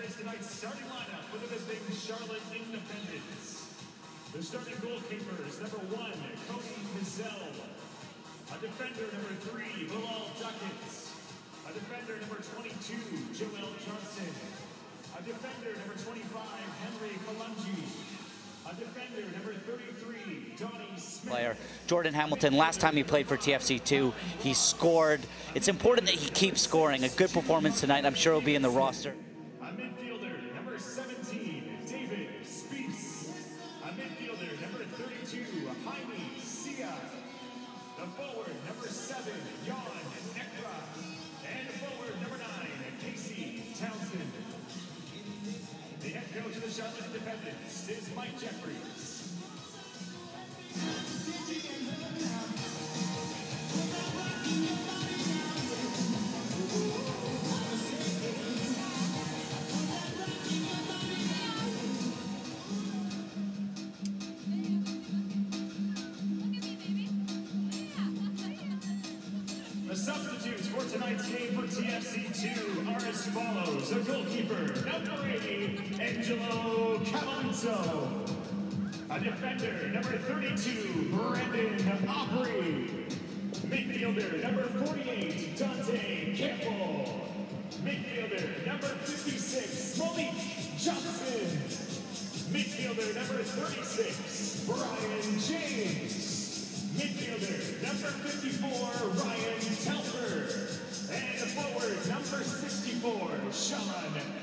is tonight's starting lineup for the visiting Charlotte Independence. The starting goalkeeper is number 1, Cody Mizell. A defender, number 3, Bilal Duckett. A defender, number 22, Joel Johnson. A defender, number 25, Henry Kalungi. A defender, number 33, Donnie Smith. Player Jordan Hamilton, last time he played for TFC2, he scored. It's important that he keeps scoring. A good performance tonight. I'm sure he'll be in the roster. A midfielder, number 17, David Spees. A midfielder, number 32, Jaime Sia. The forward, number 7, Jan Ekra. And forward, number 9, Casey Townsend. The head coach of the Charlotte Independence is Mike Jeffries. The substitutes for tonight's game for TFC2 are as follows. A goalkeeper, number 80, Angelo Cavaluzzo. A defender, number 32, Brandon Aubrey. Midfielder, number 48, Dante Campbell. Midfielder, number 56, Malik Johnson. Midfielder, number 36, Brian James. Midfielder, number 54, Ryan Telfer. And forward, number 64, Sean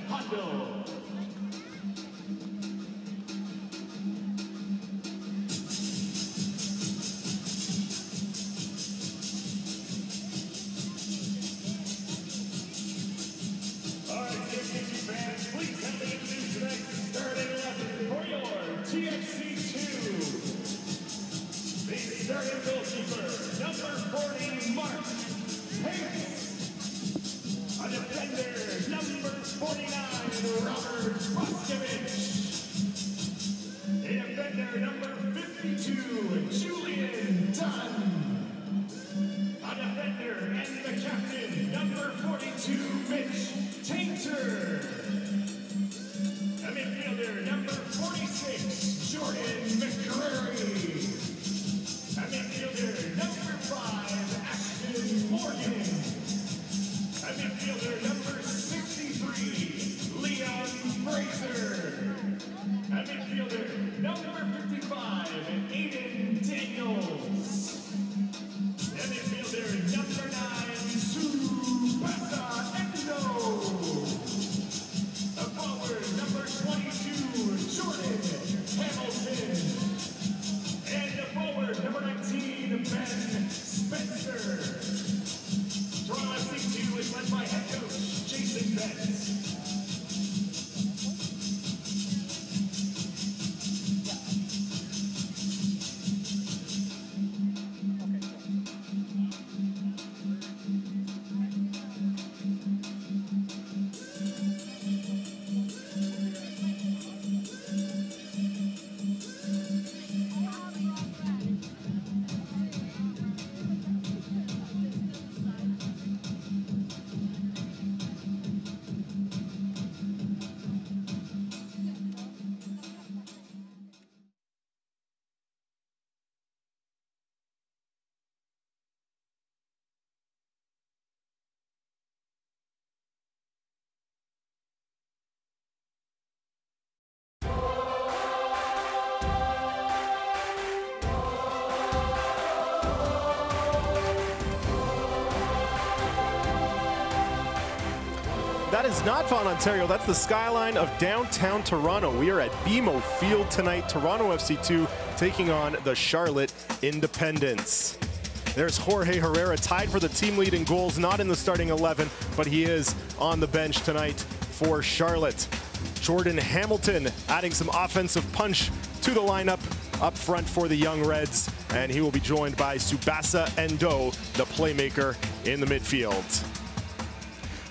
Hondo. All right, TFC2 fans, please help me introduce tonight's starting 11 for your TFC2. The starting goalkeeper, number 40, Mark Pace. A defender, number 49, Robert Boskevich. A defender, number 52, Julian Dunn. A defender and the captain, number 42, Mitch Tainter. A midfielder, number 46, Jordan McCrary. A midfielder, number 5, Ashton Morgan. A midfielder, number 63, Liam Fraser. A midfielder, number 55, Aiden Daniels. A midfielder, number 9, Subasa Endo. A forward, number 22, Jordan Hamilton. And the forward, number 19, Ben Spencer. Toronto FC2 is led by head coach Jason Betts. That is not Vaughan, Ontario. That's the skyline of downtown Toronto. We are at BMO Field tonight. Toronto FC2 taking on the Charlotte Independence. There's Jorge Herrera, tied for the team lead in goals, not in the starting 11, but he is on the bench tonight for Charlotte. Jordan Hamilton adding some offensive punch to the lineup up front for the Young Reds, and he will be joined by Subasa Endo, the playmaker in the midfield.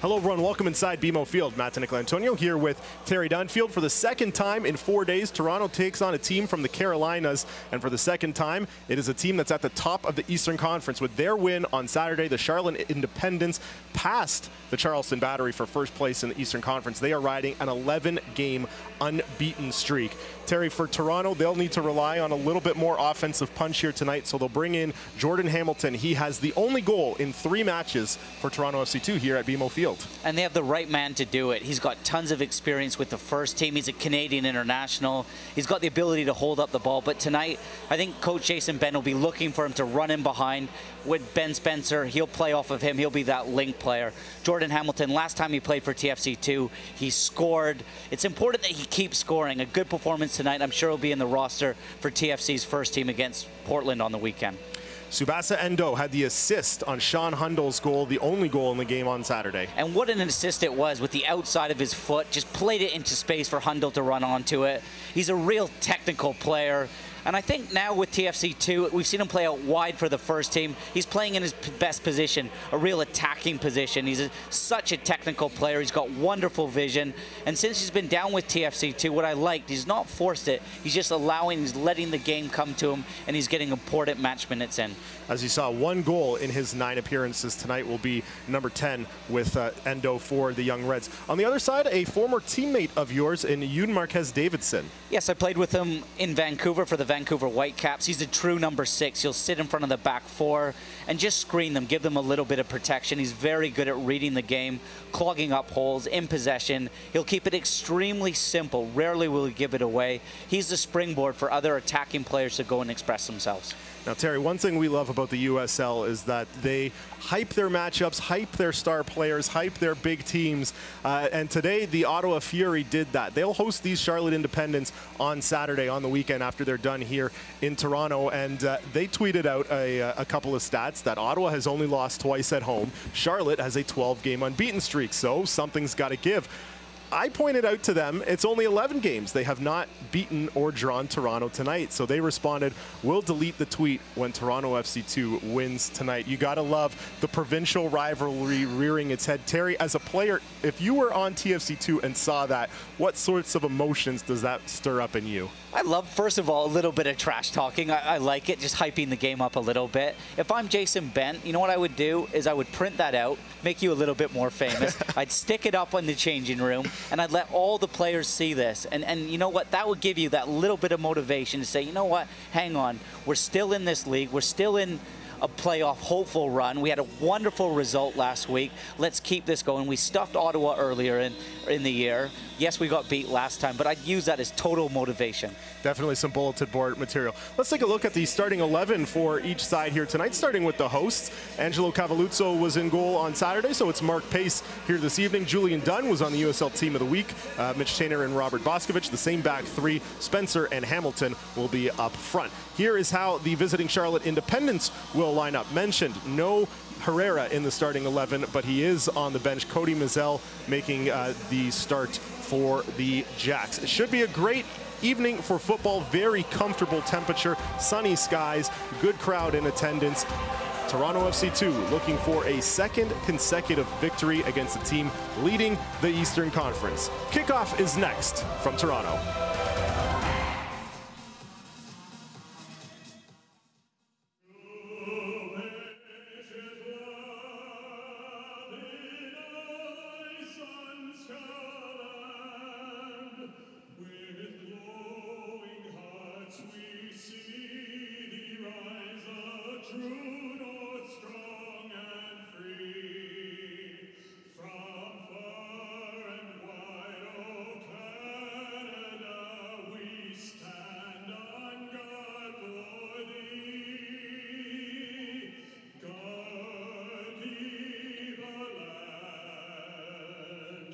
Hello, everyone. Welcome inside BMO Field. Matt and Nicola Antonio here with Terry Dunfield. For the second time in 4 days, Toronto takes on a team from the Carolinas. And for the second time, it is a team that's at the top of the Eastern Conference. With their win on Saturday, the Charlotte Independents passed the Charleston Battery for first place in the Eastern Conference. They are riding an 11-game unbeaten streak. Terry, for Toronto, they'll need to rely on a little bit more offensive punch here tonight, so they'll bring in Jordan Hamilton. He has the only goal in 3 matches for Toronto FC2 here at BMO Field. And they have the right man to do it. He's got tons of experience with the first team. He's a Canadian international. He's got the ability to hold up the ball. But tonight, I think Coach Jason Ben will be looking for him to run in behind. With Ben Spencer, he'll play off of him. He'll be that link player. Jordan Hamilton, last time he played for TFC2, he scored. It's important that he keeps scoring. A good performance tonight. I'm sure he'll be in the roster for TFC's first team against Portland on the weekend. Subasa Endo had the assist on Sean Hundel's goal, the only goal in the game on Saturday. And what an assist it was with the outside of his foot. Just played it into space for Hundel to run onto it. He's a real technical player. And I think now with TFC2, we've seen him play out wide for the first team. He's playing in his best position, a real attacking position. He's such a technical player. He's got wonderful vision. And since he's been down with TFC2, what I liked, he's not forced it. He's just he's letting the game come to him, and he's getting important match minutes in. As you saw, 1 goal in his 9 appearances tonight will be number 10 with Endo for the Young Reds. On the other side, a former teammate of yours in Yoon Marquez Davidson. Yes, I played with him in Vancouver for the Vancouver Whitecaps. He's a true number 6. He'll sit in front of the back 4 and just screen them, give them a little bit of protection. He's very good at reading the game, clogging up holes, in possession. He'll keep it extremely simple. Rarely will he give it away. He's the springboard for other attacking players to go and express themselves. Now, Terry, one thing we love about the USL is that they hype their matchups, hype their star players, hype their big teams. And today, the Ottawa Fury did that. They'll host these Charlotte Independents on Saturday, on the weekend, after they're done here in Toronto. And they tweeted out a couple of stats that Ottawa has only lost twice at home. Charlotte has a 12-game unbeaten streak, so something's got to give. I pointed out to them it's only 11 games. They have not beaten or drawn Toronto tonight. So they responded, we'll delete the tweet when Toronto FC2 wins tonight. You got to love the provincial rivalry rearing its head. Terry, as a player, if you were on TFC2 and saw that, what sorts of emotions does that stir up in you? I love, first of all, a little bit of trash talking. I like it, just hyping the game up a little bit. If I'm Jason Bent, you know what I would do is I would print that out, make you a little bit more famous. I'd stick it up in the changing room, and I'd let all the players see this. And you know what? That would give you that little bit of motivation to say, you know what? Hang on. We're still in this league. We're still in a playoff hopeful run. We had a wonderful result last week. Let's keep this going. We stuffed Ottawa earlier in the year. Yes, we got beat last time, but I'd use that as total motivation. Definitely some bulletin board material. Let's take a look at the starting 11 for each side here tonight, starting with the hosts. Angelo Cavalluzzo was in goal on Saturday, so it's Mark Pace here this evening. Julian Dunn was on the USL Team of the Week. Mitch Tainer and Robert Boscovich, the same back 3. Spencer and Hamilton will be up front. Here is how the visiting Charlotte Independents will line up. Mentioned, no Herrera in the starting 11, but he is on the bench. Cody Mizell making the start for the Jacks. It should be a great evening for football. Very comfortable temperature, sunny skies, good crowd in attendance. Toronto FC2 looking for a 2nd consecutive victory against the team leading the Eastern Conference. Kickoff is next from Toronto.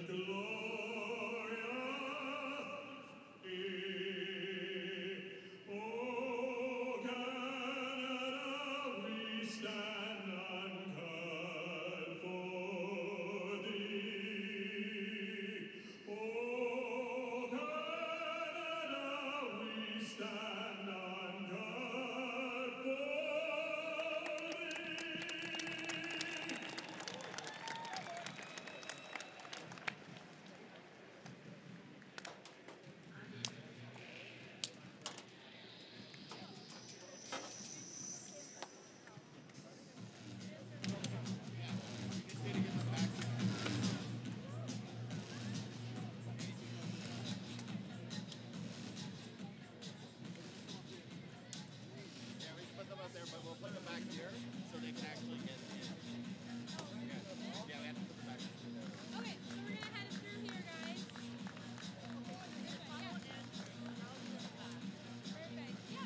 Glory. back here so they can actually get in. Yeah, we have to put them back. Okay, so we're gonna head through here, guys. Perfect. Yeah, thank you.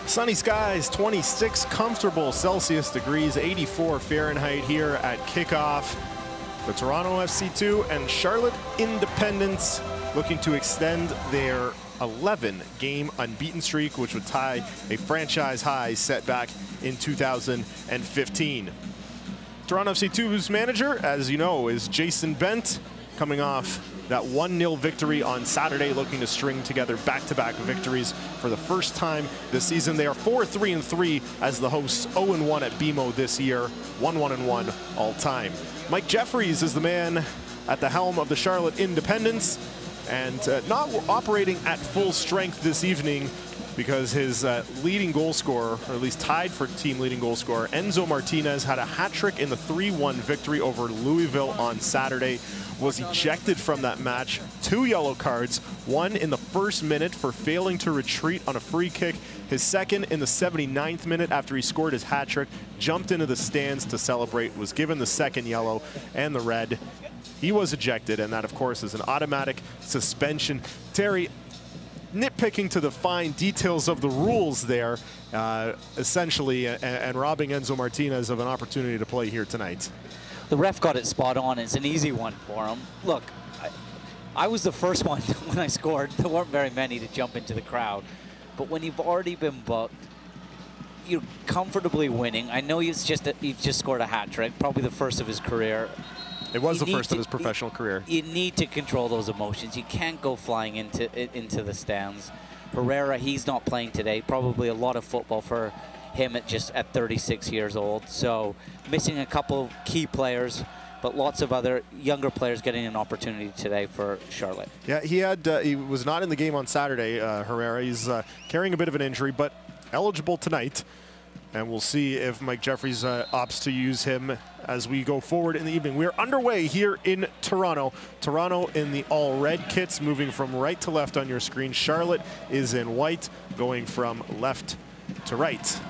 Sunny skies, 26 comfortable Celsius degrees, 84 Fahrenheit here at kickoff. The Toronto FC2 and Charlotte Independence looking to extend their 11-game unbeaten streak, which would tie a franchise high set back in 2015. Toronto FC2's manager, as you know, is Jason Bent, coming off that 1-0 victory on Saturday, looking to string together back-to-back victories for the first time this season. They are 4-3-3 as the hosts, 0-1 at BMO this year, 1-1-1 all time. Mike Jeffries is the man at the helm of the Charlotte Independence, and not operating at full strength this evening because his leading goal scorer, or at least tied for team leading goal scorer, Enzo Martinez, had a hat trick in the 3-1 victory over Louisville on Saturday, was ejected from that match. 2 yellow cards, one in the first minute for failing to retreat on a free kick, his second in the 79th minute after he scored his hat trick, jumped into the stands to celebrate, was given the second yellow and the red. He was ejected, and that, of course, is an automatic suspension. Terry, nitpicking to the fine details of the rules there, essentially, and robbing Enzo Martinez of an opportunity to play here tonight. The ref got it spot on. It's an easy one for him. Look, I was the first one when I scored. There weren't very many to jump into the crowd. But when you've already been booked, you're comfortably winning. I know you've just scored a hat trick, probably the first of his career. It was the first of his professional career. You need to control those emotions. You can't go flying into the stands. Herrera, he's not playing today. Probably a lot of football for him at 36 years old. So missing a couple of key players, but lots of other younger players getting an opportunity today for Charlotte. Yeah, he was not in the game on Saturday, Herrera. He's carrying a bit of an injury, but eligible tonight. And we'll see if Mike Jeffries opts to use him as we go forward in the evening. We're underway here in Toronto. Toronto in the all-red kits, moving from right to left on your screen. Charlotte is in white, going from left to right.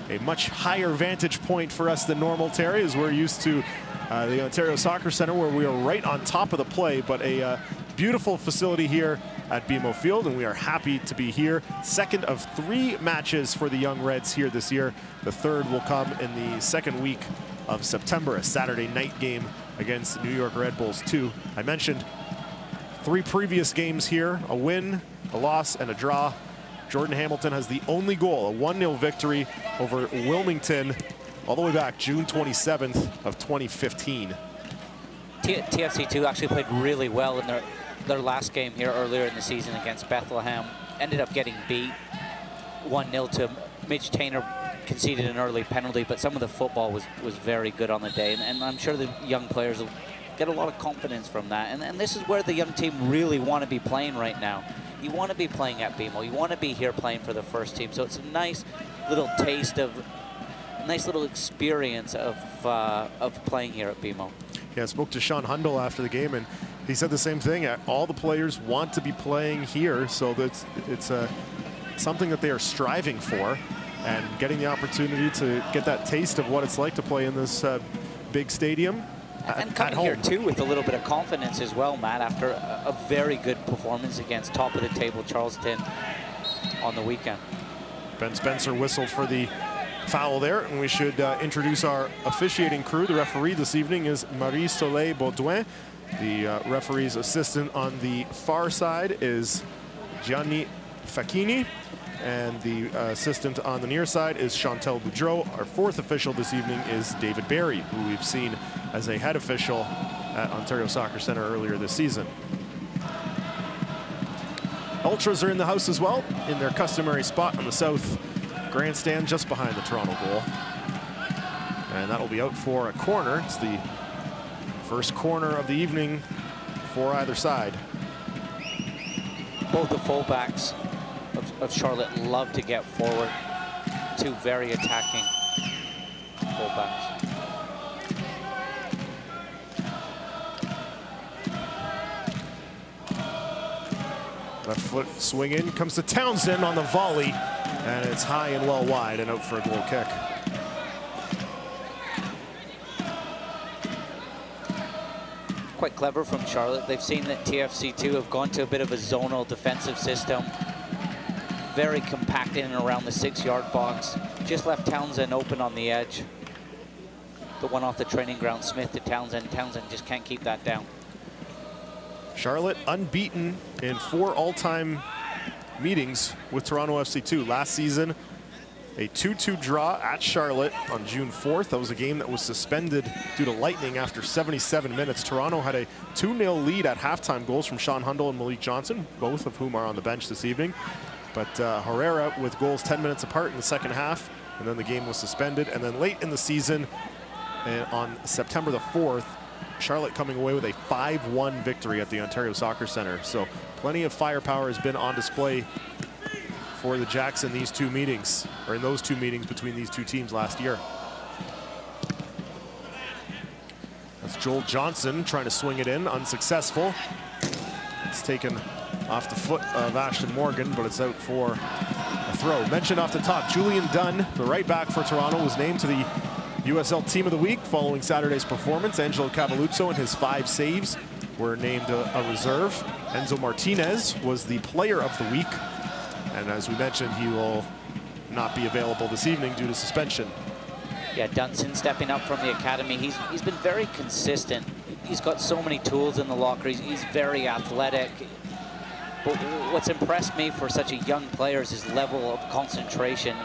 A much higher vantage point for us than normal, Terry, as we're used to the Ontario Soccer Centre, where we are right on top of the play, but a beautiful facility here at BMO Field, and we are happy to be here. Second of 3 matches for the Young Reds here this year. The third will come in the second week of September, a Saturday night game against the New York Red Bulls 2. I mentioned 3 previous games here, a win, a loss, and a draw. Jordan Hamilton has the only goal, a 1-0 victory over Wilmington, all the way back June 27th of 2015. TFC2 actually played really well in their last game here earlier in the season against Bethlehem. Ended up getting beat 1-0 to Mitch Tainer, conceded an early penalty, but some of the football was very good on the day, and I'm sure the young players will get a lot of confidence from that. And this is where the young team really want to be playing right now. You want to be playing at BMO. You want to be here playing for the first team. So it's a nice little taste of, a nice little experience of playing here at BMO. Yeah, I spoke to Sean Hundle after the game, and he said the same thing. All the players want to be playing here, so it's something that they are striving for, and getting the opportunity to get that taste of what it's like to play in this big stadium. And coming here too with a little bit of confidence as well, Matt, after a very good performance against top of the table Charleston on the weekend. Ben Spencer whistled for the foul there, and we should introduce our officiating crew. The referee this evening is Marie-Soleil Baudouin. The referee's assistant on the far side is Gianni Facchini, and the assistant on the near side is Chantel Boudreau. Our 4th official this evening is David Barry, who we've seen as a head official at Ontario Soccer Centre earlier this season. Ultras are in the house as well, in their customary spot on the south grandstand just behind the Toronto goal. And that'll be out for a corner. It's the first corner of the evening for either side. Both the fullbacks of Charlotte love to get forward. two very attacking fullbacks. Left foot swing in, comes to Townsend on the volley, and it's high and well wide and out for a goal kick. Quite clever from Charlotte. They've seen that TFC2 have gone to a bit of a zonal defensive system. Very compact in and around the 6-yard box. Just left Townsend open on the edge. The one off the training ground, Smith to Townsend. Townsend just can't keep that down. Charlotte unbeaten in 4 all-time meetings with Toronto FC2. Last season, a 2-2 draw at Charlotte on June 4th. That was a game that was suspended due to lightning after 77 minutes. Toronto had a 2-0 lead at halftime, goals from Sean Hundle and Malik Johnson, both of whom are on the bench this evening. But Herrera with goals 10 minutes apart in the second half, and then the game was suspended. And then late in the season, on September the 4th, Charlotte coming away with a 5-1 victory at the Ontario Soccer Centre. So plenty of firepower has been on display for the Jacks in these 2 meetings, or in those 2 meetings between these 2 teams last year. That's Joel Johnson trying to swing it in, unsuccessful. It's taken off the foot of Ashton Morgan, but it's out for a throw. Mentioned off the top, Julian Dunn, the right back for Toronto, was named to the USL Team of the Week following Saturday's performance. Angelo Cavalluzzo and his 5 saves were named a reserve. Enzo Martinez was the Player of the Week. And as we mentioned, he will not be available this evening due to suspension. Yeah, Dunson stepping up from the academy. He's been very consistent. He's got so many tools in the locker. He's very athletic. But what's impressed me for such a young player is his level of concentration.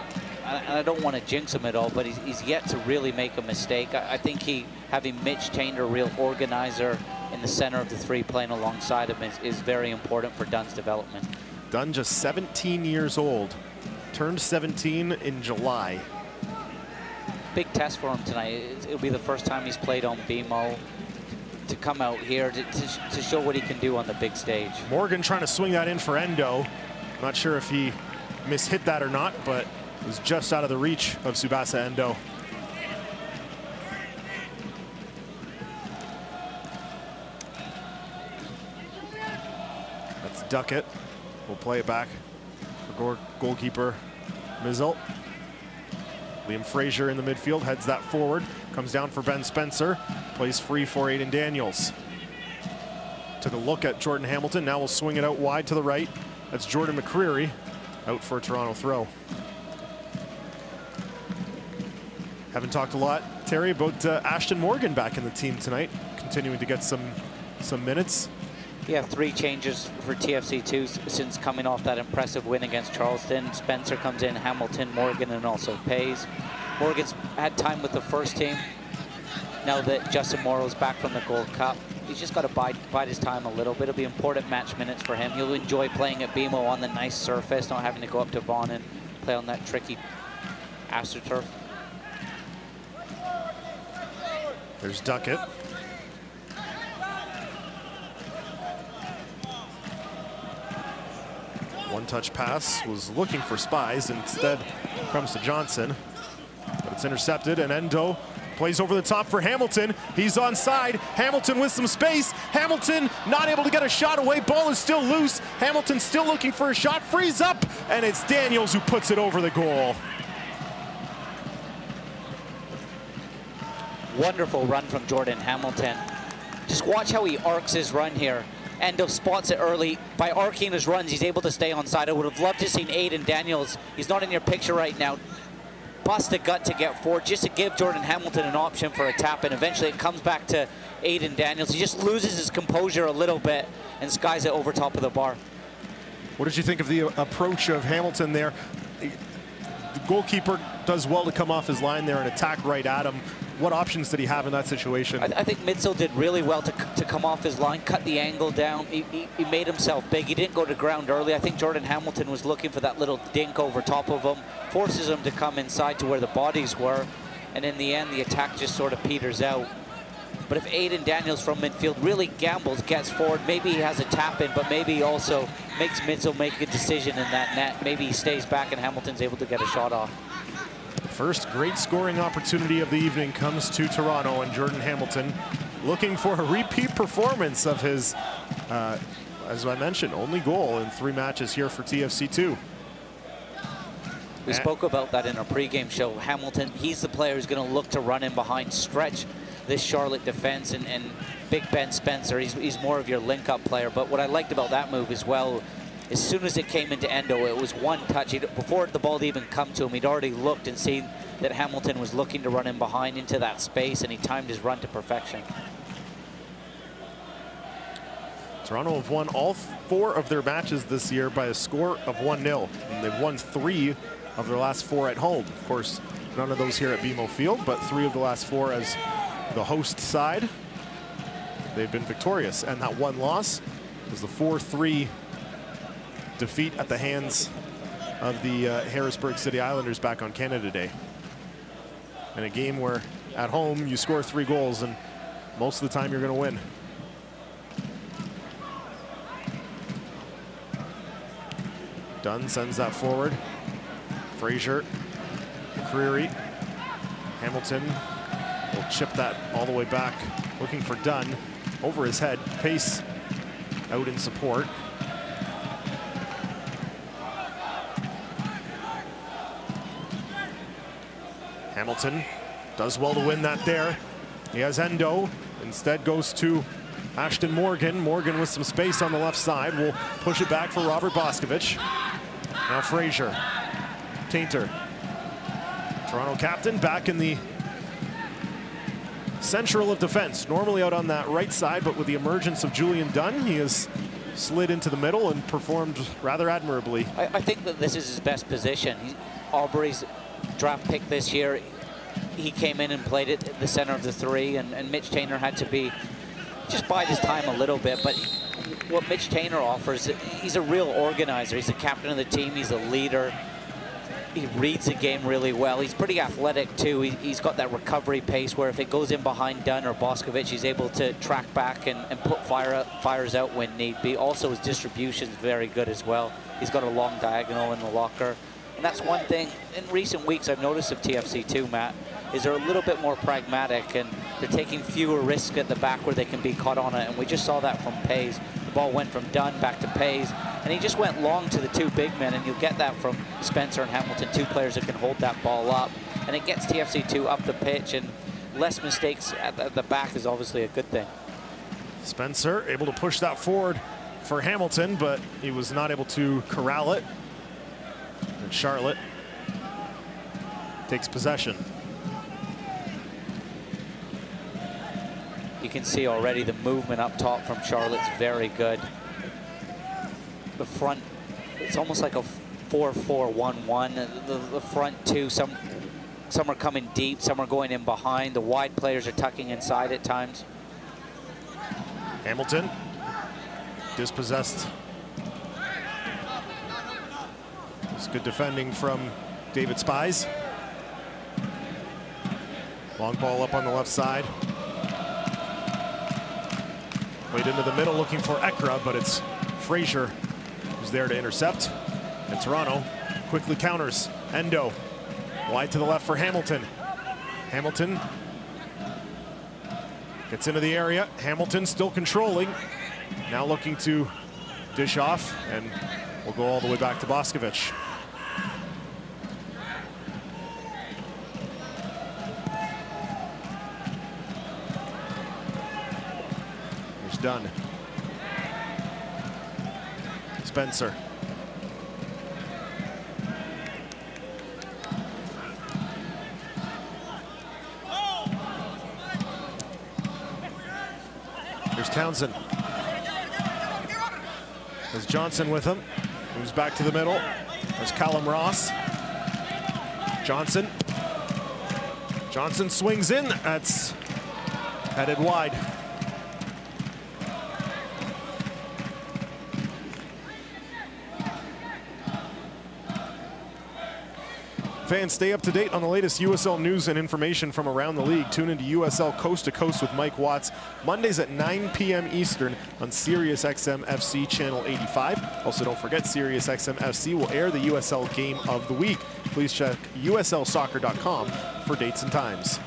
And I don't want to jinx him at all, but he's yet to really make a mistake. I think having Mitch Tainter, a real organizer in the center of the 3 playing alongside him is very important for Dunn's development. Dunn just 17 years old, turned 17 in July. Big test for him tonight. It'll be the first time he's played on BMO. To come out here to show what he can do on the big stage. Morgan trying to swing that in for Endo. Not sure if he mishit that or not, but it was just out of the reach of Tsubasa Endo. That's Duckett. We'll play it back for goalkeeper Mizzle. Liam Frazier in the midfield, heads that forward. Comes down for Ben Spencer. Plays free for Aiden Daniels. Took a look at Jordan Hamilton. Now we'll swing it out wide to the right. That's Jordan McCreary out for a Toronto throw. Haven't talked a lot, Terry, about Ashton Morgan back in the team tonight, continuing to get some minutes. Yeah, 3 changes for TFC2 since coming off that impressive win against Charleston. Spencer comes in, Hamilton, Morgan, and also Pays. Morgan's had time with the first team. Now that Justin Morrow's back from the Gold Cup, he's just got to bide his time a little bit. It'll be important match minutes for him. He'll enjoy playing at BMO on the nice surface, not having to go up to Vaughan and play on that tricky AstroTurf. There's Duckett. One-touch pass, was looking for Spies, instead comes to Johnson. But it's intercepted, and Endo plays over the top for Hamilton. He's onside. Hamilton with some space. Hamilton not able to get a shot away. Ball is still loose. Hamilton still looking for a shot. Frees up, and it's Daniels who puts it over the goal. Wonderful run from Jordan Hamilton. Just watch how he arcs his run here. Endo spots it early. By arcing his runs, he's able to stay onside. I would have loved to see Aiden Daniels. He's not in your picture right now. Bust the gut to get forward just to give Jordan Hamilton an option for a tap, and eventually it comes back to Aiden Daniels. He just loses his composure a little bit and skies it over top of the bar. What did you think of the approach of Hamilton there? The goalkeeper does well to come off his line there and attack right at him. What options did he have in that situation? I think Mitzel did really well to come off his line, cut the angle down. He made himself big. He didn't go to ground early. I think Jordan Hamilton was looking for that little dink over top of him, forces him to come inside to where the bodies were, and in the end, the attack just sort of peters out. But if Aiden Daniels from midfield really gambles, gets forward, maybe he has a tap in, but maybe he also makes Mitzel make a decision in that net. Maybe he stays back and Hamilton's able to get a shot off. First great scoring opportunity of the evening comes to Toronto, and Jordan Hamilton looking for a repeat performance of his, as I mentioned, only goal in 3 matches here for TFC2. We spoke about that in our pregame show. Hamilton, he's the player who's going to look to run in behind, stretch this Charlotte defense, and Big Ben Spencer, he's more of your link-up player. But what I liked about that move as well, as soon as it came into Endo, it was one touch. Before the ball had even come to him, he'd already looked and seen that Hamilton was looking to run in behind into that space, and he timed his run to perfection. Toronto have won all 4 of their matches this year by a score of 1-0, and they've won 3 of their last 4 at home. Of course, none of those here at BMO Field, but 3 of the last 4 as the host side. They've been victorious, and that one loss was the 4-3 defeat at the hands of the Harrisburg City Islanders back on Canada Day. In a game where at home you score 3 goals, and most of the time you're going to win. Dunn sends that forward. Frazier, McCreary, Hamilton will chip that all the way back, looking for Dunn. Over his head, Pace out in support. Hamilton does well to win that there. He has Endo, instead goes to Ashton Morgan. Morgan with some space on the left side will push it back for Robert Boscovich. Now Frazier, Tainter, Toronto captain back in the central of defense, normally out on that right side, but with the emergence of Julian Dunn, he has slid into the middle and performed rather admirably. I think that this is his best position. Aubrey's draft pick this year, he came in and played it at the center of the 3, and Mitch Tainter had to be just bide his time a little bit. But what Mitch Tainter offers, he's a real organizer. He's the captain of the team. He's a leader. He reads the game really well. He's pretty athletic too. He's got that recovery pace where if it goes in behind Dunn or Boscovich, he's able to track back and put fires out when need be. Also, his distribution is very good as well. He's got a long diagonal in the locker. And that's one thing in recent weeks I've noticed of TFC2, Matt, is they're a little bit more pragmatic and they're taking fewer risks at the back where they can be caught on it. And we just saw that from Pays. The ball went from Dunn back to Pays, and he just went long to the 2 big men, and you'll get that from Spencer and Hamilton, 2 players that can hold that ball up. And it gets TFC2 up the pitch, and less mistakes at the back is obviously a good thing. Spencer able to push that forward for Hamilton, but he was not able to corral it. And Charlotte takes possession. You can see already the movement up top from Charlotte's very good. The front, it's almost like a 4-4-1-1. The front 2, some are coming deep, some are going in behind. The wide players are tucking inside at times. Hamilton dispossessed. It's good defending from David Spies. Long ball up on the left side. Played into the middle looking for Ekra, but it's Frazier who's there to intercept. And Toronto quickly counters. Endo wide to the left for Hamilton. Hamilton gets into the area. Hamilton still controlling. Now looking to dish off, and we'll go all the way back to Boscovich. Done. Spencer. Here's Townsend. There's Johnson with him. Moves back to the middle. There's Callum Ross. Johnson. Johnson swings in. That's headed wide. Fans, stay up to date on the latest USL news and information from around the league. Tune into USL Coast to Coast with Mike Watts, Mondays at 9 p.m. Eastern on Sirius XM FC Channel 85. Also, don't forget, Sirius XM FC will air the USL Game of the Week. Please check uslsoccer.com for dates and times.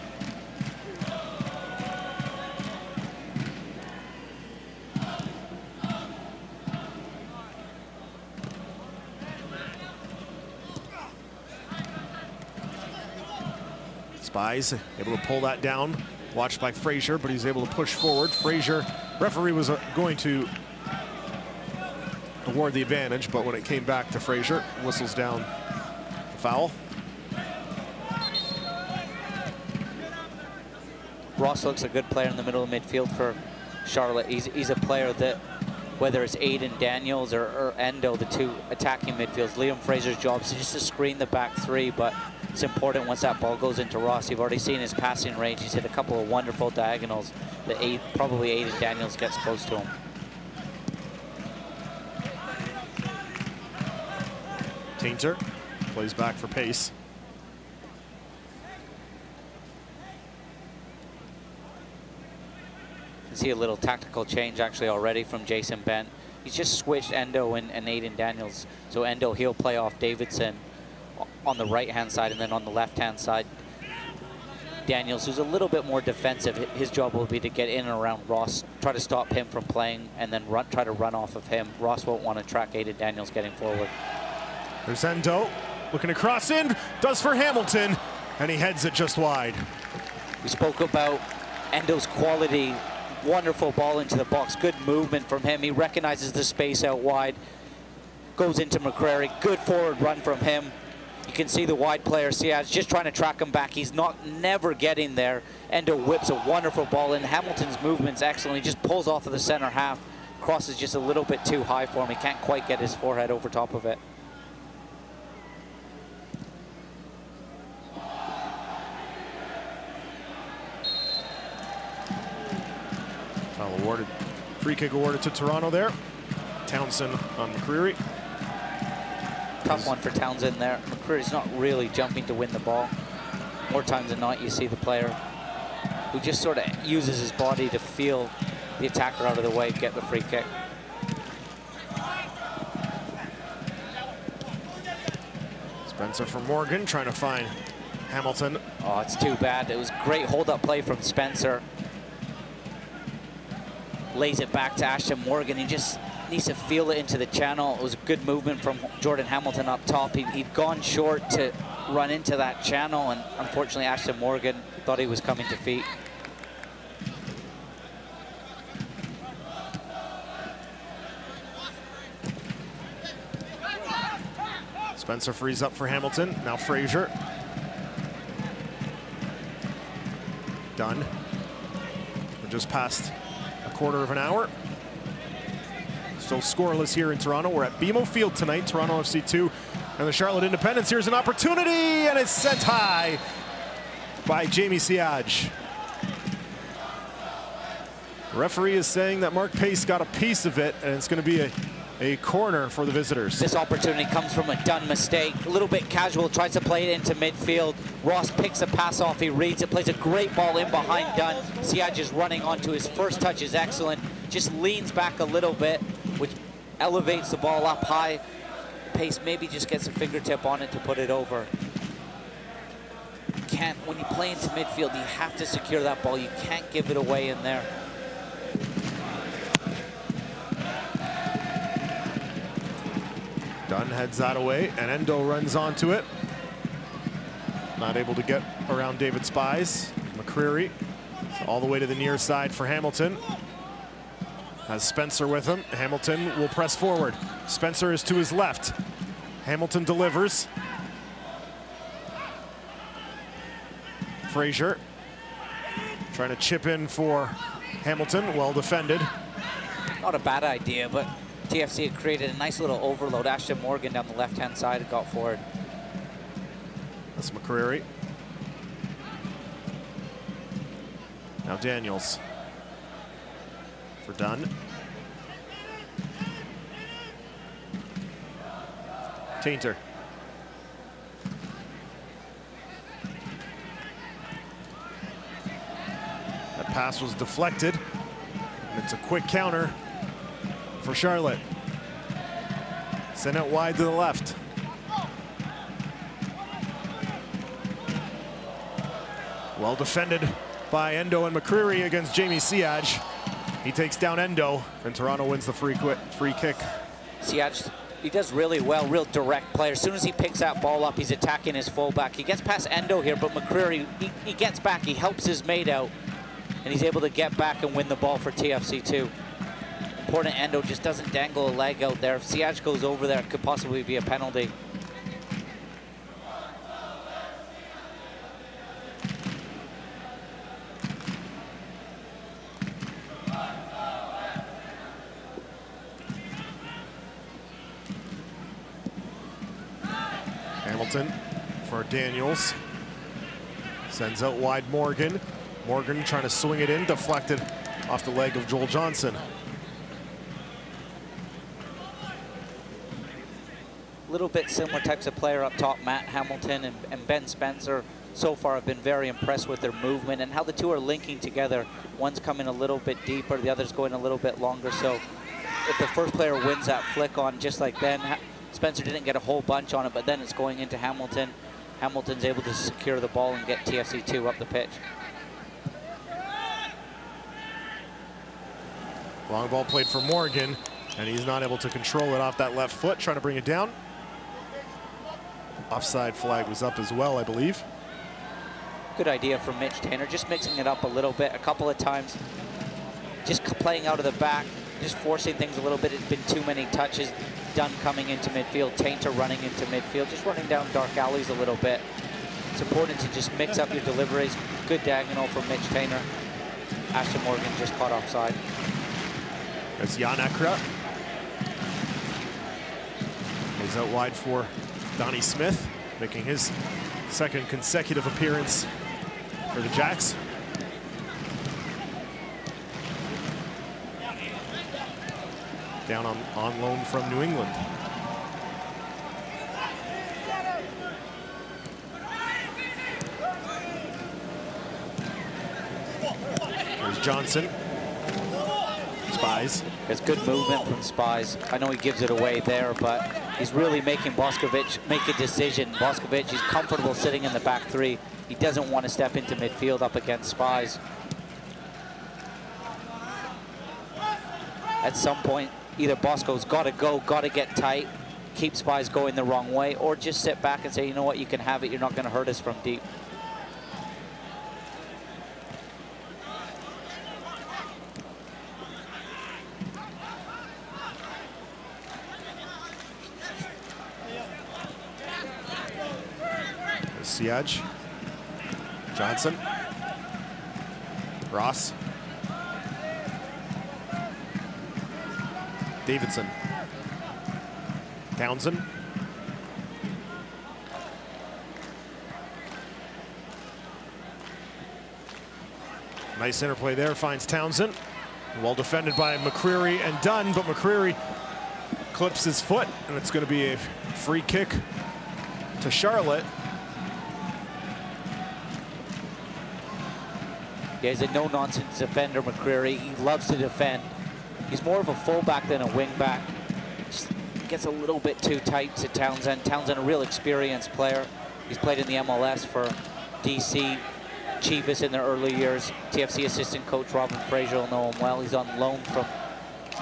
Spies able to pull that down, watched by Frazier, but he's able to push forward. Frazier, referee was going to award the advantage, but when it came back to Frazier, whistles down the foul. Ross looks a good player in the middle of midfield for Charlotte. He's a player that, whether it's Aiden Daniels or Endo, the two attacking midfields, Liam Fraser's job is just to screen the back three, but it's important once that ball goes into Ross. You've already seen his passing range. He's hit a couple of wonderful diagonals that probably Aiden Daniels gets close to him. Tainter plays back for pace. See a little tactical change actually already from Jason Bent. He's just switched Endo and Aiden Daniels. So Endo, he'll play off Davidson on the right-hand side, and then on the left-hand side, Daniels, who's a little bit more defensive. His job will be to get in and around Ross, try to stop him from playing, and then try to run off of him. Ross won't want to track Aiden Daniels getting forward. There's Endo looking to cross in, does for Hamilton, and he heads it just wide. We spoke about Endo's quality. Wonderful ball into the box, good movement from him. He recognizes the space out wide, goes into McCrary, good forward run from him. You can see the wide player, Siaz, just trying to track him back. He's never getting there. Endo whips a wonderful ball in. Hamilton's movement's excellent. He just pulls off of the center half. Crosses just a little bit too high for him. He can't quite get his forehead over top of it. Foul awarded. Free kick awarded to Toronto there. Townsend on McCreary. Tough one for Townsend there. McCreary's not really jumping to win the ball. More times than not, you see the player who just sort of uses his body to feel the attacker out of the way, get the free kick. Spencer from Morgan trying to find Hamilton. Oh, it's too bad. It was great hold-up play from Spencer. Lays it back to Ashton Morgan. He just needs to feel it into the channel. It was a good movement from Jordan Hamilton up top. He'd gone short to run into that channel, and unfortunately Ashton Morgan thought he was coming to feet. Spencer frees up for Hamilton. Now Frazier. Done. We're just past a quarter of an hour. Still scoreless here in Toronto. We're at BMO Field tonight, Toronto FC 2 and the Charlotte Independence. Here's an opportunity, and it's sent high by Jamie Siaj. The referee is saying that Mark Pace got a piece of it, and it's going to be a corner for the visitors. This opportunity comes from a done mistake. A little bit casual, tries to play it into midfield. Ross picks a pass off, he reads it, plays a great ball in behind Dunn. Siaj is running onto his first touch is excellent. Just leans back a little bit, which elevates the ball up high. Pace maybe just gets a fingertip on it to put it over. When you play into midfield, you have to secure that ball. You can't give it away in there. Dunn heads that away, and Endo runs onto it. Not able to get around David Spies. McCreary all the way to the near side for Hamilton. Has Spencer with him. Hamilton will press forward. Spencer is to his left. Hamilton delivers. Frazier trying to chip in for Hamilton. Well defended. Not a bad idea, but TFC had created a nice little overload. Ashton Morgan down the left-hand side had got forward. That's McCreary. Now Daniels for Dunn. Tainter. pass was deflected. And it's a quick counter for Charlotte. Send it wide to the left. Well defended by Endo and McCreary against Jamie Siaj. He takes down Endo, and Toronto wins the free kick. Siaj, he does really well, real direct player. As soon as he picks that ball up, he's attacking his fullback. He gets past Endo here, but McCreary, he gets back, he helps his mate out, and he's able to get back and win the ball for TFC2. Important Endo just doesn't dangle a leg out there. If Siaj goes over there, it could possibly be a penalty. Hamilton for Daniels. Sends out wide Morgan. Morgan trying to swing it in, deflected off the leg of Joel Johnson. A little bit similar types of player up top. Matt Hamilton and Ben Spencer so far have been very impressed with their movement and how the two are linking together. One's coming a little bit deeper, the other's going a little bit longer. So if the first player wins that flick on, just like Ben, Spencer didn't get a whole bunch on it, but then it's going into Hamilton. Hamilton's able to secure the ball and get TFC2 up the pitch. Long ball played for Morgan, and he's not able to control it off that left foot, trying to bring it down. Offside flag was up as well, I believe. Good idea from Mitch Tainer, just mixing it up a little bit, a couple of times. Just playing out of the back, just forcing things a little bit. It's been too many touches done coming into midfield. Tainter running into midfield, just running down dark alleys a little bit. It's important to just mix up your deliveries. Good diagonal from Mitch Tainer. Ashton Morgan just caught offside. There's Jan Ekra. He's out wide for Donnie Smith, making his second consecutive appearance for the Jacks. Down on loan from New England. There's Johnson. Spies. There's good movement from Spies. I know he gives it away there, but he's really making Boskovic make a decision. Boskovic, he's comfortable sitting in the back three. He doesn't want to step into midfield up against Spies. At some point, either Bosco's got to go, got to get tight, keep Spies going the wrong way, or just sit back and say, you know what, you can have it. You're not going to hurt us from deep. Siaj. Johnson. Ross. Davidson. Townsend. Nice interplay there, finds Townsend. Well defended by McCreary and Dunn, but McCreary clips his foot, and it's going to be a free kick to Charlotte. Yeah, he's a no-nonsense defender, McCreary. He loves to defend. He's more of a fullback than a wingback. Just gets a little bit too tight to Townsend. Townsend, a real experienced player. He's played in the MLS for DC, Chivas in their early years. TFC assistant coach Robin Fraser will know him well. He's on loan from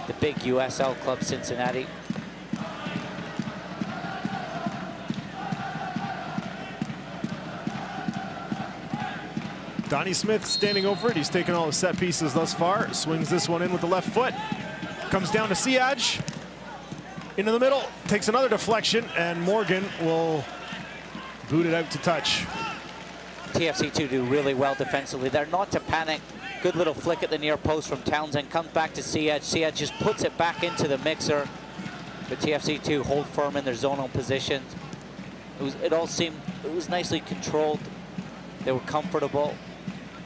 the big USL club, Cincinnati. Donnie Smith standing over it. He's taken all the set pieces thus far. Swings this one in with the left foot. Comes down to Siaj. Into the middle. Takes another deflection, and Morgan will boot it out to touch. TFC2 do really well defensively. They're not to panic. Good little flick at the near post from Townsend. Comes back to Siaj. Siaj just puts it back into the mixer. But TFC2 hold firm in their zonal positions. It was nicely controlled. They were comfortable.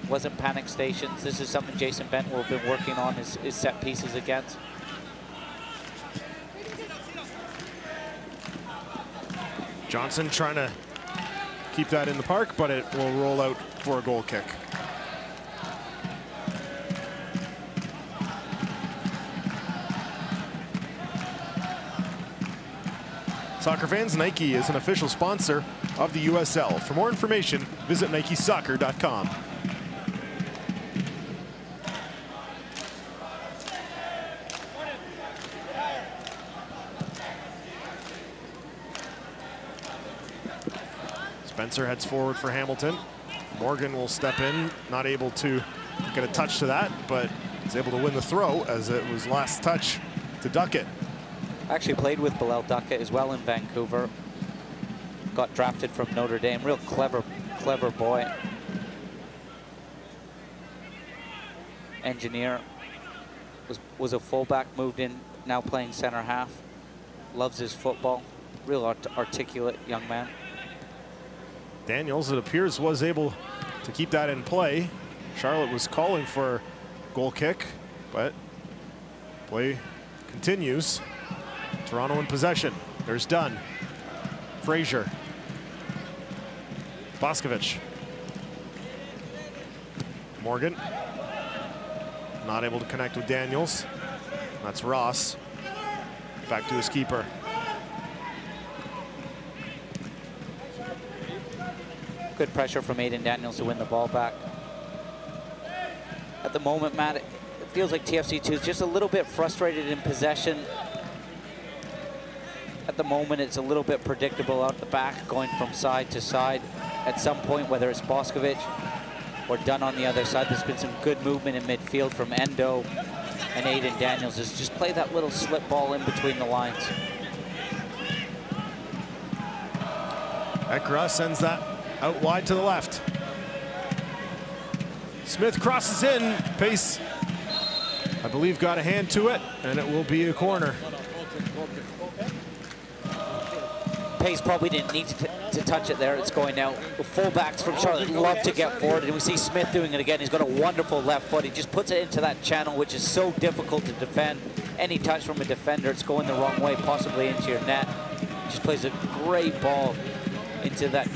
Wasn't panic stations. This is something Jason Bent will have been working on his set pieces against. Johnson trying to keep that in the park, but it will roll out for a goal kick. Soccer fans, Nike is an official sponsor of the USL. For more information, visit nikesoccer.com. Spencer heads forward for Hamilton. Morgan will step in, not able to get a touch to that, but is able to win the throw as it was last touch to Duckett. Actually played with Bilal Duckett as well in Vancouver. Got drafted from Notre Dame. Real clever boy. Engineer. Was a fullback, moved in, now playing center half. Loves his football. Real articulate young man. Daniels, it appears, was able to keep that in play. Charlotte was calling for goal kick, but play continues. Toronto in possession. There's Dunn. Frazier. Boscovich. Morgan. Not able to connect with Daniels. That's Ross. Back to his keeper. Good pressure from Aiden Daniels to win the ball back. At the moment, Matt, it feels like TFC2 is just a little bit frustrated in possession. At the moment, it's a little bit predictable out the back, going from side to side. At some point, whether it's Boscovich or Dunn on the other side, there's been some good movement in midfield from Endo and Aiden Daniels. Just play that little slip ball in between the lines. Ekra sends that out wide to the left. Smith crosses in. Pace, I believe, got a hand to it, and it will be a corner. Pace probably didn't need to touch it there. It's going out. The fullbacks from Charlotte love to get forward, and we see Smith doing it again. He's got a wonderful left foot. He just puts it into that channel, which is so difficult to defend. Any touch from a defender, it's going the wrong way, possibly into your net. Just plays a great ball into that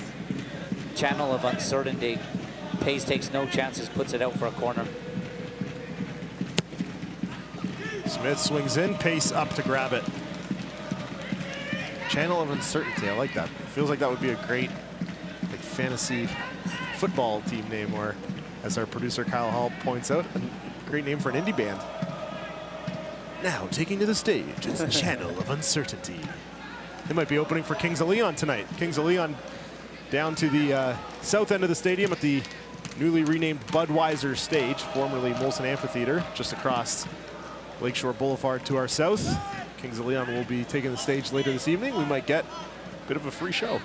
channel of uncertainty. Pace takes no chances, puts it out for a corner. Smith swings in, Pace up to grab it. Channel of uncertainty, I like that. It feels like that would be a great fantasy football team name, or as our producer Kyle Hall points out, a great name for an indie band. Now taking to the stage is Channel of Uncertainty. They might be opening for Kings of Leon tonight. Kings of Leon down to the south end of the stadium at the newly renamed Budweiser stage, formerly Molson Amphitheater, just across Lakeshore Boulevard to our south. Kings of Leon will be taking the stage later this evening. We might get a bit of a free show.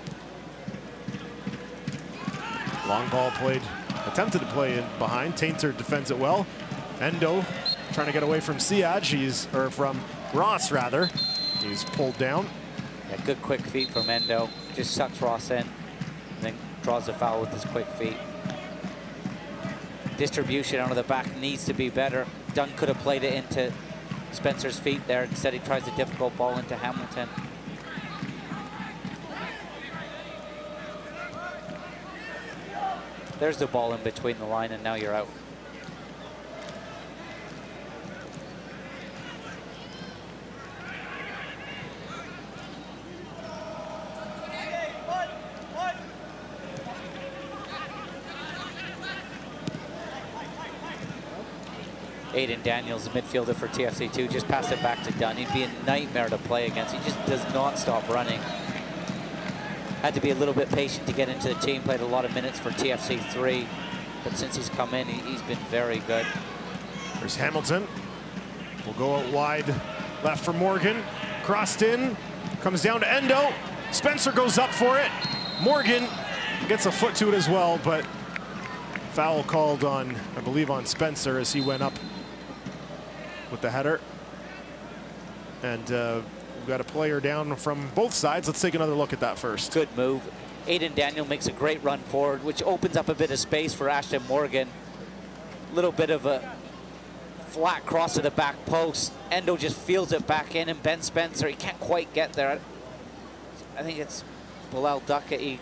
Long ball played, attempted to play in behind. Tainter defends it well. Endo trying to get away from Siaj, or from Ross rather. He's pulled down. Yeah, good quick feet from Endo. Just sucks Ross in, and then draws the foul with his quick feet. Distribution out of the back needs to be better. Dunn could have played it into Spencer's feet there. Instead, he tries a difficult ball into Hamilton. There's the ball in between the line, and now you're out. Aiden Daniels, the midfielder for TFC2, just passed it back to Dunn. He'd be a nightmare to play against. He just does not stop running. Had to be a little bit patient to get into the team. Played a lot of minutes for TFC3, but since he's come in, he's been very good. There's Hamilton. Will go out wide left for Morgan. Crossed in, comes down to Endo. Spencer goes up for it. Morgan gets a foot to it as well, but foul called on, I believe, on Spencer as he went up with the header. And we've got a player down from both sides. Let's take another look at that first. Good move. Aiden Daniel makes a great run forward, which opens up a bit of space for Ashton Morgan. Little bit of a flat cross to the back post. Endo just feels it back in, and Ben Spencer, he can't quite get there. I think it's Bilal Duckett he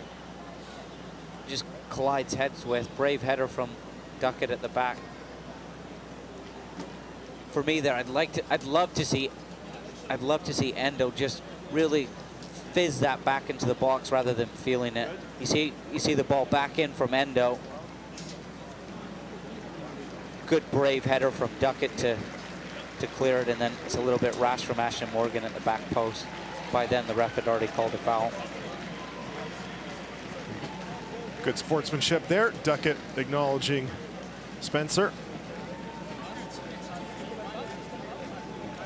just collides heads with. Brave header from Duckett at the back. For me there, I'd love to see Endo just really fizz that back into the box rather than feeling it. You see the ball back in from Endo. Good brave header from Duckett to clear it, and then it's a little bit rash from Ashton Morgan at the back post. By then, the ref had already called a foul. Good sportsmanship there. Duckett acknowledging Spencer.